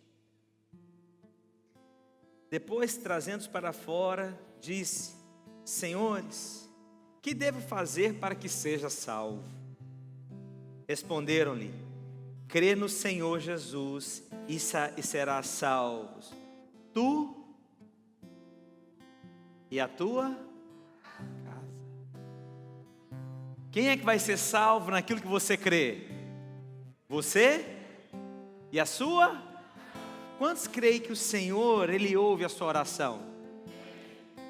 depois, trazendo-os para fora, disse: Senhores, que devo fazer para que seja salvo? Responderam-lhe: crê no Senhor Jesus e serás salvo, tu e a tua casa. Quem é que vai ser salvo naquilo que você crê? Você e a sua? Quantos creem que o Senhor, Ele ouve a sua oração?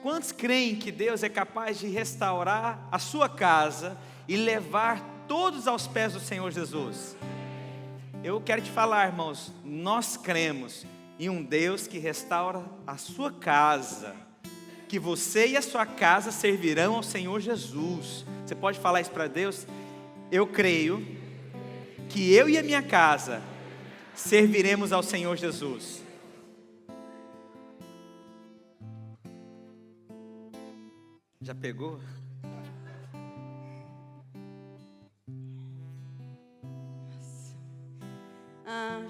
Quantos creem que Deus é capaz de restaurar a sua casa e levar todos aos pés do Senhor Jesus? Eu quero te falar, irmãos, nós cremos em um Deus que restaura a sua casa, que você e a sua casa servirão ao Senhor Jesus. Você pode falar isso para Deus? Eu creio que eu e a minha casa serviremos ao Senhor Jesus. Já pegou?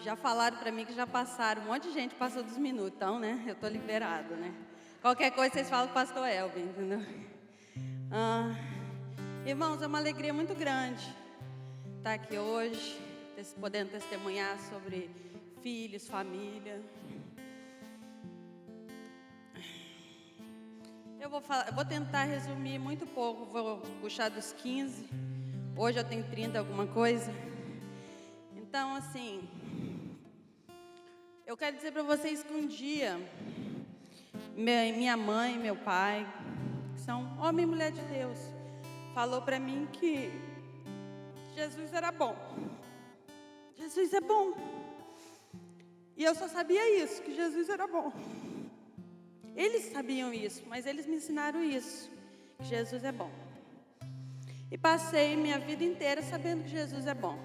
Já falaram para mim que já passaram, um monte de gente passou dos minutos, então, né? Eu estou liberado, né? Qualquer coisa vocês falam com o pastor Elvin, entendeu? Irmãos, é uma alegria muito grande estar aqui hoje, podendo testemunhar sobre filhos, família. Eu vou tentar resumir muito pouco, vou puxar dos 15, hoje eu tenho 30 alguma coisa. Então, assim, eu quero dizer para vocês que um dia, minha mãe, meu pai, que são homem e mulher de Deus, falou para mim que Jesus era bom. Jesus é bom. E eu só sabia isso, que Jesus era bom. Eles sabiam isso, mas eles me ensinaram isso, que Jesus é bom. E passei minha vida inteira sabendo que Jesus é bom.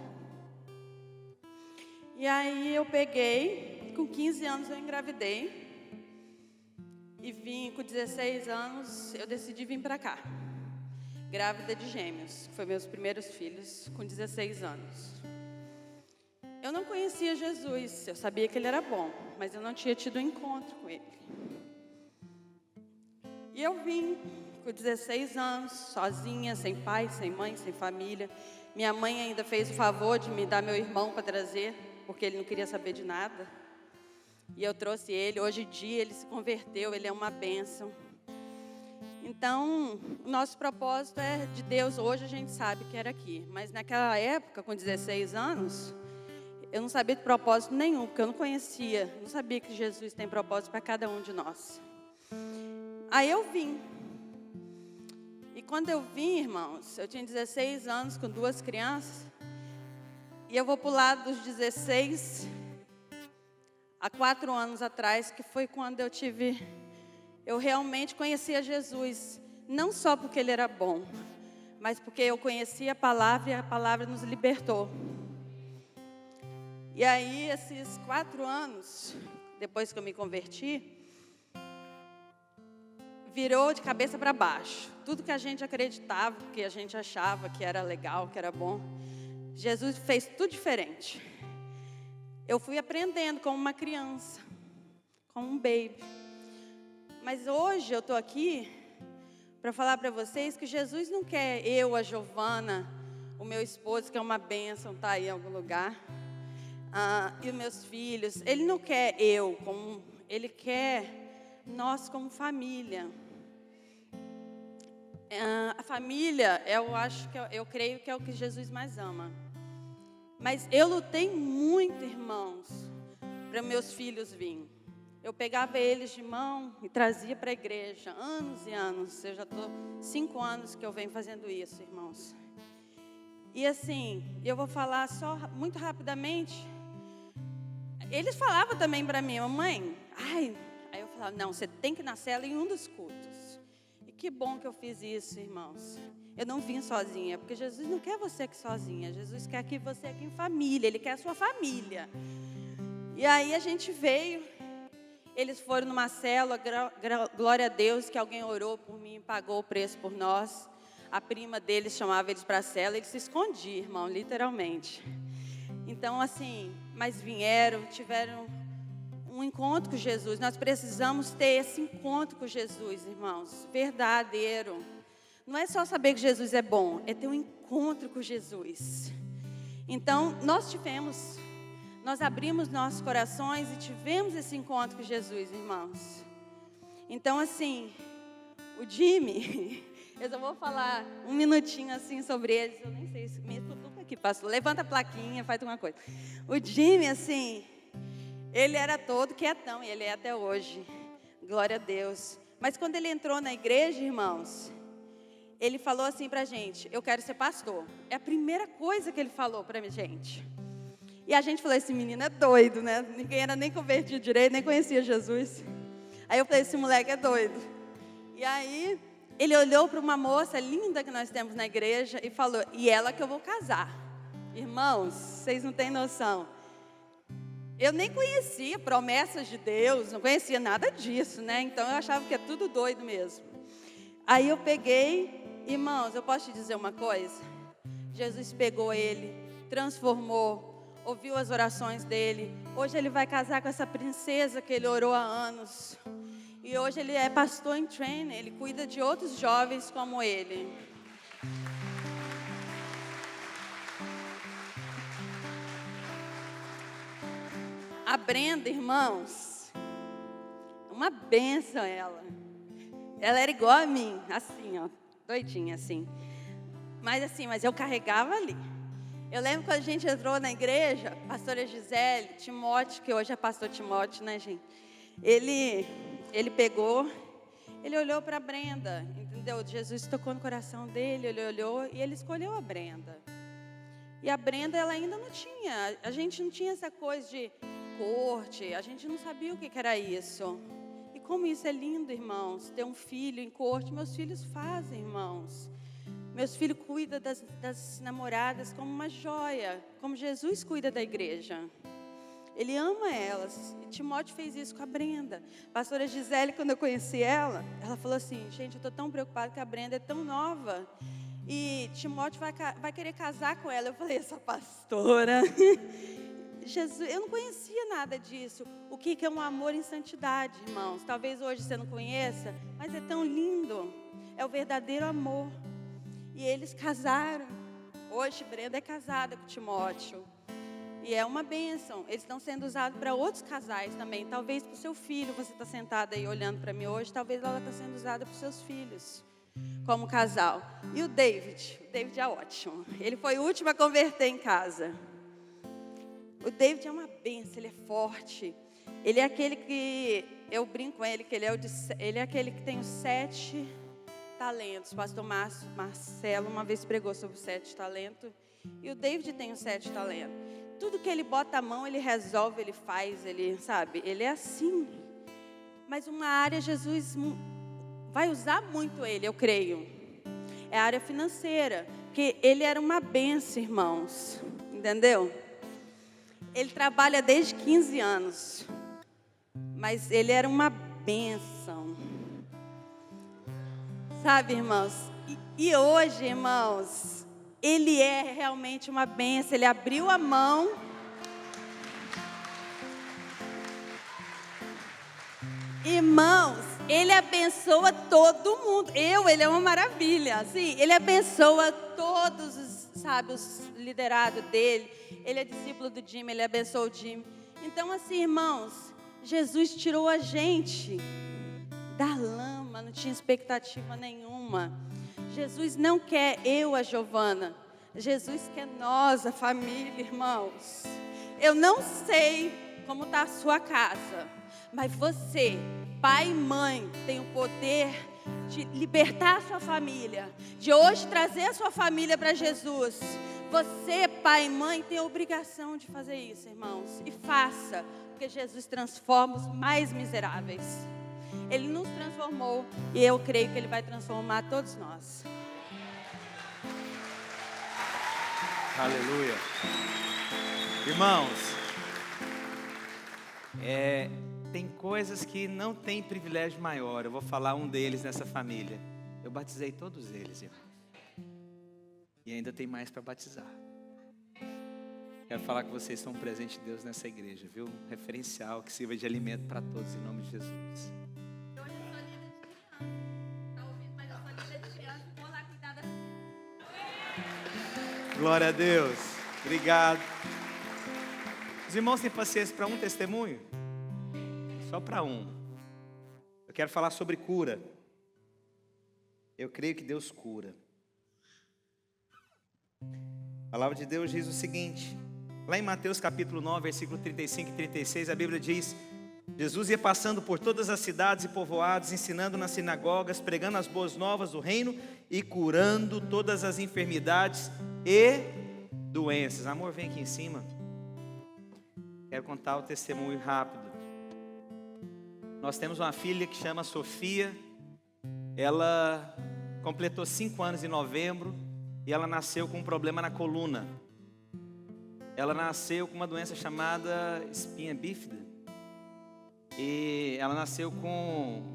E aí eu peguei, com 15 anos eu engravidei. E vim com 16 anos, eu decidi vir para cá. Grávida de gêmeos, que foi meus primeiros filhos, com 16 anos. Eu não conhecia Jesus, eu sabia que Ele era bom, mas eu não tinha tido um encontro com Ele. E eu vim com 16 anos, sozinha, sem pai, sem mãe, sem família. Minha mãe ainda fez o favor de me dar meu irmão para trazer, porque ele não queria saber de nada. E eu trouxe ele, hoje em dia ele se converteu, ele é uma bênção. Então, o nosso propósito é de Deus, hoje a gente sabe que era aqui. Mas naquela época, com 16 anos, eu não sabia de propósito nenhum, porque eu não conhecia, não sabia que Jesus tem propósito para cada um de nós. Aí eu vim. E quando eu vim, irmãos, eu tinha 16 anos com 2 crianças. E eu vou pular dos 16 a 4 anos atrás, que foi quando eu realmente conhecia Jesus. Não só porque Ele era bom, mas porque eu conhecia a palavra e a palavra nos libertou. E aí, esses 4 anos, depois que eu me converti, virou de cabeça para baixo. Tudo que a gente acreditava, que a gente achava que era legal, que era bom, Jesus fez tudo diferente. Eu fui aprendendo como uma criança, como um baby. Mas hoje eu estou aqui para falar para vocês que Jesus não quer eu, a Giovana, o meu esposo, que é uma bênção, está aí em algum lugar, e os meus filhos. Ele não quer eu, ele quer nós como família. A família, eu creio que é o que Jesus mais ama. Mas eu lutei muito, irmãos, para meus filhos virem. Eu pegava eles de mão e trazia para a igreja, anos e anos. Eu já estou 5 anos que eu venho fazendo isso, irmãos. E assim, eu vou falar só muito rapidamente. Eles falavam também para mim, mamãe, aí eu falava, não, você tem que ir na cela em um dos cultos. E que bom que eu fiz isso, irmãos. Eu não vim sozinha, porque Jesus não quer você aqui sozinha. Jesus quer que você aqui em família, Ele quer a sua família. E aí a gente veio, eles foram numa célula, glória a Deus, que alguém orou por mim, pagou o preço por nós. A prima deles chamava eles para a célula, eles se escondiam, irmão, literalmente. Então, assim, mas vieram, tiveram um encontro com Jesus. Nós precisamos ter esse encontro com Jesus, irmãos, verdadeiro. Não é só saber que Jesus é bom, é ter um encontro com Jesus. Então, nós abrimos nossos corações e tivemos esse encontro com Jesus, irmãos. Então, assim, o Jimmy, eu só vou falar um minutinho assim sobre eles. Eu nem sei se me escutou aqui, pastor. Levanta a plaquinha, faz alguma coisa. O Jimmy, assim, ele era todo quietão e ele é até hoje. Glória a Deus. Mas quando ele entrou na igreja, irmãos, ele falou assim pra gente, eu quero ser pastor. É a primeira coisa que ele falou pra gente. E a gente falou, esse menino é doido, né? Ninguém era nem convertido direito, nem conhecia Jesus. Aí eu falei, esse moleque é doido. E aí, ele olhou para uma moça linda que nós temos na igreja e falou, e ela que eu vou casar. Irmãos, vocês não têm noção. Eu nem conhecia promessas de Deus, não conhecia nada disso, né? Então eu achava que é tudo doido mesmo. Aí eu peguei, irmãos, eu posso te dizer uma coisa? Jesus pegou ele, transformou, ouviu as orações dele. Hoje ele vai casar com essa princesa que ele orou há anos. E hoje ele é pastor em training, ele cuida de outros jovens como ele. A Brenda, irmãos, uma bênção ela. Ela era igual a mim, assim, ó, doidinha assim. Mas eu carregava ali. Eu lembro quando a gente entrou na igreja, pastora Gisele, Timóteo, que hoje é pastor Timóteo, né, gente? Ele pegou, ele olhou para a Brenda, entendeu? Jesus tocou no coração dele, ele olhou e ele escolheu a Brenda. E a Brenda, ela ainda não tinha, a gente não tinha essa coisa de corte, a gente não sabia o que era isso. E como isso é lindo, irmãos, ter um filho em corte, meus filhos fazem, irmãos. Meus filhos cuidam das namoradas como uma joia, como Jesus cuida da igreja. Ele ama elas. E Timóteo fez isso com a Brenda. A pastora Gisele, quando eu conheci ela falou assim, gente, eu estou tão preocupada que a Brenda é tão nova. E Timóteo vai querer casar com ela. Eu falei, essa pastora. Jesus, eu não conhecia nada disso. O que é um amor em santidade, irmãos? Talvez hoje você não conheça, mas é tão lindo. É o verdadeiro amor. E eles casaram. Hoje, Brenda é casada com Timóteo. E é uma bênção. Eles estão sendo usados para outros casais também. Talvez para o seu filho, você está sentada aí olhando para mim hoje. Talvez ela está sendo usada para os seus filhos, como casal. E o David é ótimo. Ele foi o último a converter em casa. O David é uma bênção, ele é forte. Ele é aquele que, eu brinco com ele, que ele é aquele que tem os 7 talentos. O pastor Marcelo uma vez pregou sobre os 7 talentos. E o David tem os 7 talentos. Tudo que ele bota a mão, ele resolve, ele faz, ele, sabe? Ele é assim. Mas uma área, Jesus vai usar muito ele, eu creio. É a área financeira. Porque ele era uma bênção, irmãos. Entendeu? Ele trabalha desde 15 anos. Mas ele era uma bênção. Sabe, irmãos? E hoje, irmãos, ele é realmente uma bênção. Ele abriu a mão. Irmãos, ele abençoa todo mundo. Ele é uma maravilha. Assim, ele abençoa todos os, sabe, os liderados dele. Ele é discípulo do Jimmy, ele abençoa o Jimmy. Então, assim, irmãos, Jesus tirou a gente da lama, não tinha expectativa nenhuma. Jesus não quer eu, a Giovana. Jesus quer nós, a família, irmãos. Eu não sei como está a sua casa, mas você, pai e mãe, tem o poder de libertar a sua família, de hoje trazer a sua família para Jesus. Você, pai e mãe, tem a obrigação de fazer isso, irmãos. E faça, porque Jesus transforma os mais miseráveis. Ele nos transformou e eu creio que Ele vai transformar todos nós. Aleluia. Irmãos, tem coisas que não tem privilégio maior. Eu vou falar um deles nessa família. Eu batizei todos eles, irmãos. E ainda tem mais para batizar. Quero falar que vocês são um presente de Deus nessa igreja, viu? Um referencial que sirva de alimento para todos, em nome de Jesus. Glória a Deus. Obrigado. Os irmãos têm paciência para um testemunho? Só para um. Eu quero falar sobre cura. Eu creio que Deus cura. A palavra de Deus diz o seguinte. Lá em Mateus capítulo 9, versículo 35 e 36, a Bíblia diz: Jesus ia passando por todas as cidades e povoados, ensinando nas sinagogas, pregando as boas novas do reino e curando todas as enfermidades e doenças. Amor, vem aqui em cima. Quero contar o testemunho rápido. Nós temos uma filha que chama Sofia. Ela completou 5 anos em novembro e ela nasceu com um problema na coluna. Ela nasceu com uma doença chamada espinha bífida. E ela nasceu com,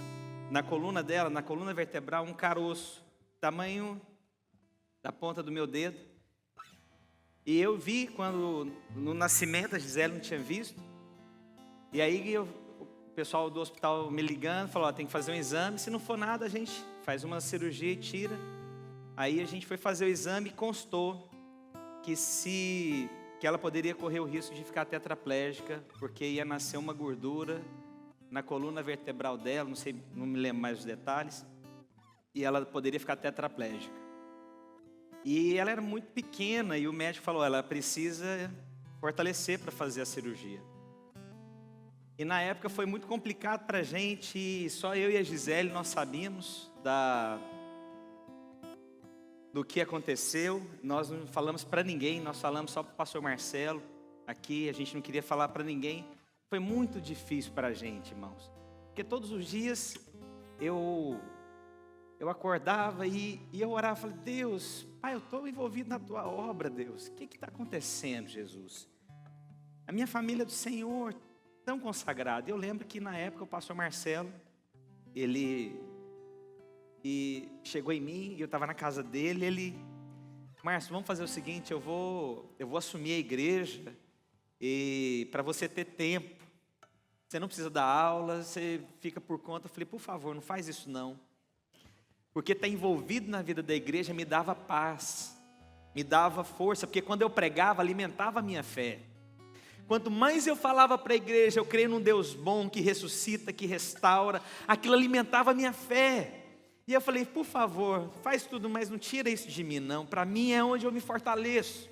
na coluna dela, na coluna vertebral, um caroço, tamanho da ponta do meu dedo. E eu vi quando, no nascimento, a Gisele não tinha visto. E aí o pessoal do hospital me ligando, falou, tem que fazer um exame. Se não for nada, a gente faz uma cirurgia e tira. Aí a gente foi fazer o exame e constou que ela poderia correr o risco de ficar tetraplégica, porque ia nascer uma gordura na coluna vertebral dela, não me lembro mais os detalhes, e ela poderia ficar tetraplégica. E ela era muito pequena, e o médico falou, ela precisa fortalecer para fazer a cirurgia. E na época foi muito complicado para a gente, e só eu e a Gisele nós sabíamos do que aconteceu. Nós não falamos para ninguém, nós falamos só para o pastor Marcelo aqui, a gente não queria falar para ninguém. Foi muito difícil para a gente, irmãos, porque todos os dias eu acordava e eu orava, falei, Deus, Pai, eu estou envolvido na Tua obra, Deus, o que está acontecendo, Jesus? A minha família é do Senhor, tão consagrada. Eu lembro que na época o pastor Marcelo, ele chegou em mim, e eu estava na casa dele, ele, Márcio, vamos fazer o seguinte, eu vou assumir a igreja, e para você ter tempo, você não precisa dar aula, você fica por conta. Eu falei, por favor, não faz isso não, porque estar envolvido na vida da igreja me dava paz, me dava força, porque quando eu pregava, alimentava a minha fé. Quanto mais eu falava para a igreja, eu creio num Deus bom, que ressuscita, que restaura, aquilo alimentava a minha fé. E eu falei, por favor, faz tudo, mas não tira isso de mim não, para mim é onde eu me fortaleço.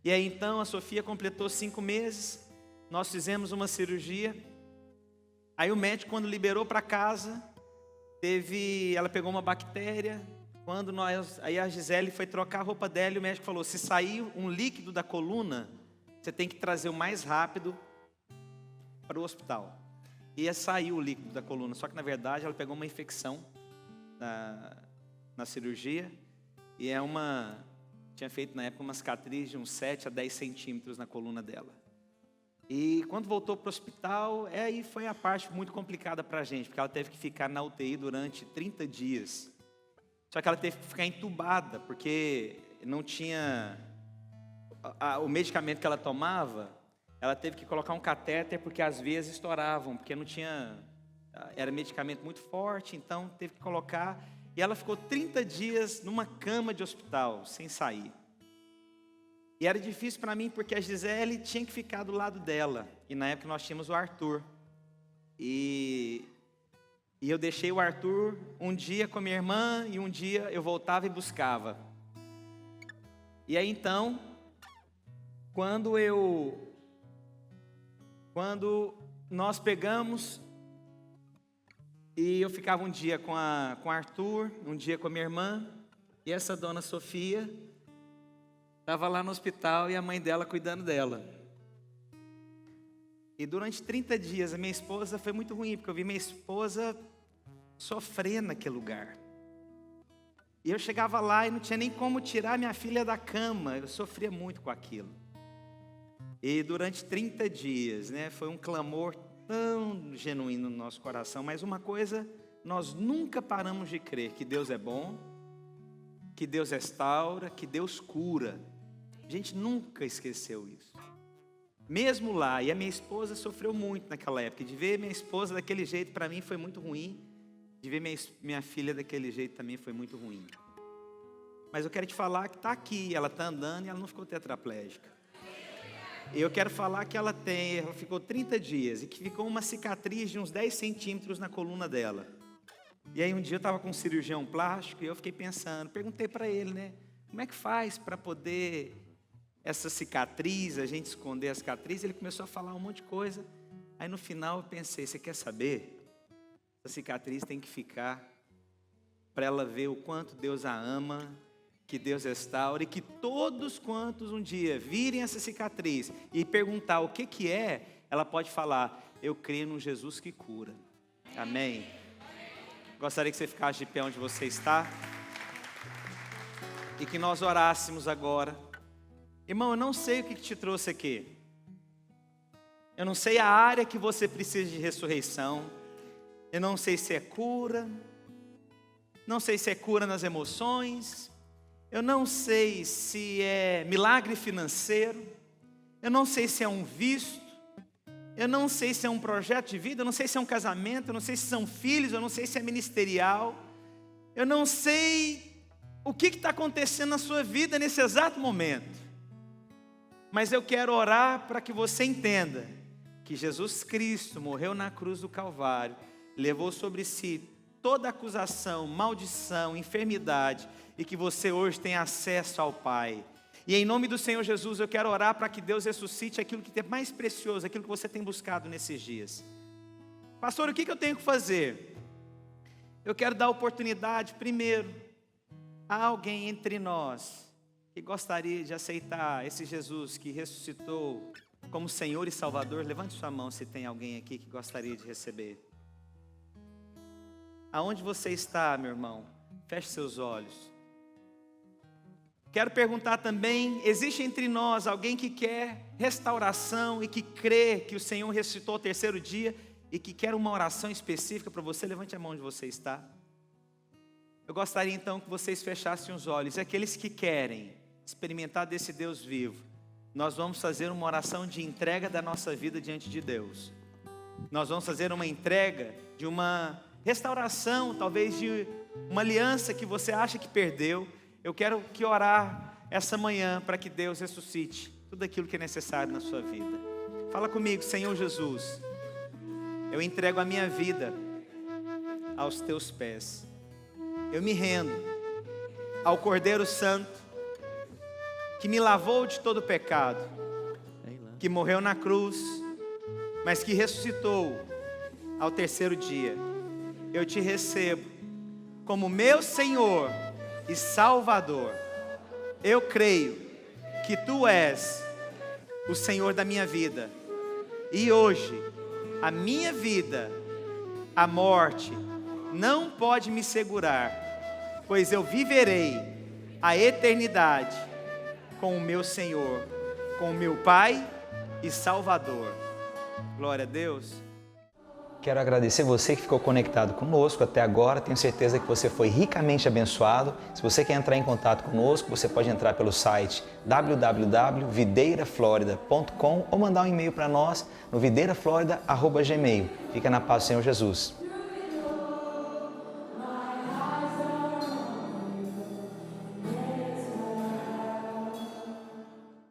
E aí então a Sofia completou 5 meses, nós fizemos uma cirurgia. Aí o médico, quando liberou para casa, ela pegou uma bactéria. Aí a Gisele foi trocar a roupa dela e o médico falou, se sair um líquido da coluna, você tem que trazer o mais rápido para o hospital. E saiu o líquido da coluna, só que na verdade ela pegou uma infecção na cirurgia, e tinha feito na época uma cicatriz de uns 7 a 10 centímetros na coluna dela. E quando voltou para o hospital, aí foi a parte muito complicada para a gente, porque ela teve que ficar na UTI durante 30 dias. Só que ela teve que ficar entubada, porque não tinha... O medicamento que ela tomava, ela teve que colocar um catéter, porque as veias estouravam, porque não tinha... Era medicamento muito forte, então teve que colocar... E ela ficou 30 dias numa cama de hospital, sem sair. E era difícil para mim, porque a Gisele tinha que ficar do lado dela. E na época nós tínhamos o Arthur. E eu deixei o Arthur um dia com a minha irmã, e um dia eu voltava e buscava. E aí então, quando nós pegamos, e eu ficava um dia com o Arthur, um dia com a minha irmã, e essa dona Sofia estava lá no hospital e a mãe dela cuidando dela. E durante 30 dias a minha esposa foi muito ruim, porque eu vi minha esposa sofrer naquele lugar. E eu chegava lá e não tinha nem como tirar minha filha da cama, eu sofria muito com aquilo. E durante 30 dias, foi um clamor tão genuíno no nosso coração, mas uma coisa, nós nunca paramos de crer, que Deus é bom, que Deus restaura, que Deus cura. A gente nunca esqueceu isso. Mesmo lá, e a minha esposa sofreu muito naquela época, de ver minha esposa daquele jeito para mim foi muito ruim, de ver minha filha daquele jeito também foi muito ruim. Mas eu quero te falar que está aqui, ela está andando e ela não ficou tetraplégica. Eu quero falar que ela ficou 30 dias e que ficou uma cicatriz de uns 10 centímetros na coluna dela. E aí um dia eu estava com um cirurgião plástico e eu fiquei pensando, perguntei para ele, como é que faz para poder essa cicatriz, a gente esconder a cicatriz? Ele começou a falar um monte de coisa. Aí no final eu pensei, você quer saber? Essa cicatriz tem que ficar para ela ver o quanto Deus a ama, que Deus restaura, e que todos quantos um dia virem essa cicatriz e perguntar o que é, ela pode falar, eu creio num Jesus que cura. Amém? Gostaria que você ficasse de pé onde você está e que nós orássemos agora. Irmão, eu não sei o que te trouxe aqui. Eu não sei a área que você precisa de ressurreição. Eu não sei se é cura. Não sei se é cura nas emoções. Eu não sei se é milagre financeiro. Eu não sei se é um visto. Eu não sei se é um projeto de vida. Eu não sei se é um casamento. Eu não sei se são filhos. Eu não sei se é ministerial. Eu não sei o que está acontecendo na sua vida nesse exato momento. Mas eu quero orar para que você entenda que Jesus Cristo morreu na cruz do Calvário, levou sobre si toda acusação, maldição, enfermidade, e que você hoje tem acesso ao Pai. E em nome do Senhor Jesus eu quero orar para que Deus ressuscite aquilo que é mais precioso, aquilo que você tem buscado nesses dias. Pastor, o que eu tenho que fazer? Eu quero dar oportunidade primeiro a alguém entre nós que gostaria de aceitar esse Jesus que ressuscitou como Senhor e Salvador. Levante sua mão se tem alguém aqui que gostaria de receber. Aonde você está, meu irmão? Feche seus olhos. Quero perguntar também, existe entre nós alguém que quer restauração e que crê que o Senhor ressuscitou ao terceiro dia e que quer uma oração específica para você? Levante a mão onde você está. Eu gostaria então que vocês fechassem os olhos. E aqueles que querem experimentar desse Deus vivo, nós vamos fazer uma oração de entrega da nossa vida diante de Deus. Nós vamos fazer uma entrega de uma restauração, talvez de uma aliança que você acha que perdeu. Eu quero que orar essa manhã para que Deus ressuscite tudo aquilo que é necessário na sua vida. Fala comigo, Senhor Jesus, eu entrego a minha vida aos teus pés. Eu me rendo ao Cordeiro Santo, que me lavou de todo pecado, que morreu na cruz, mas que ressuscitou ao terceiro dia. Eu te recebo como meu Senhor e Salvador. Eu creio que tu és o Senhor da minha vida. E hoje, a minha vida, a morte, não pode me segurar, pois eu viverei a eternidade com o meu Senhor, com o meu Pai e Salvador. Glória a Deus. Quero agradecer você que ficou conectado conosco até agora. Tenho certeza que você foi ricamente abençoado. Se você quer entrar em contato conosco, você pode entrar pelo site www.videiraflorida.com ou mandar um e-mail para nós no videiraflorida@gmail.com. Fica na paz do Senhor Jesus.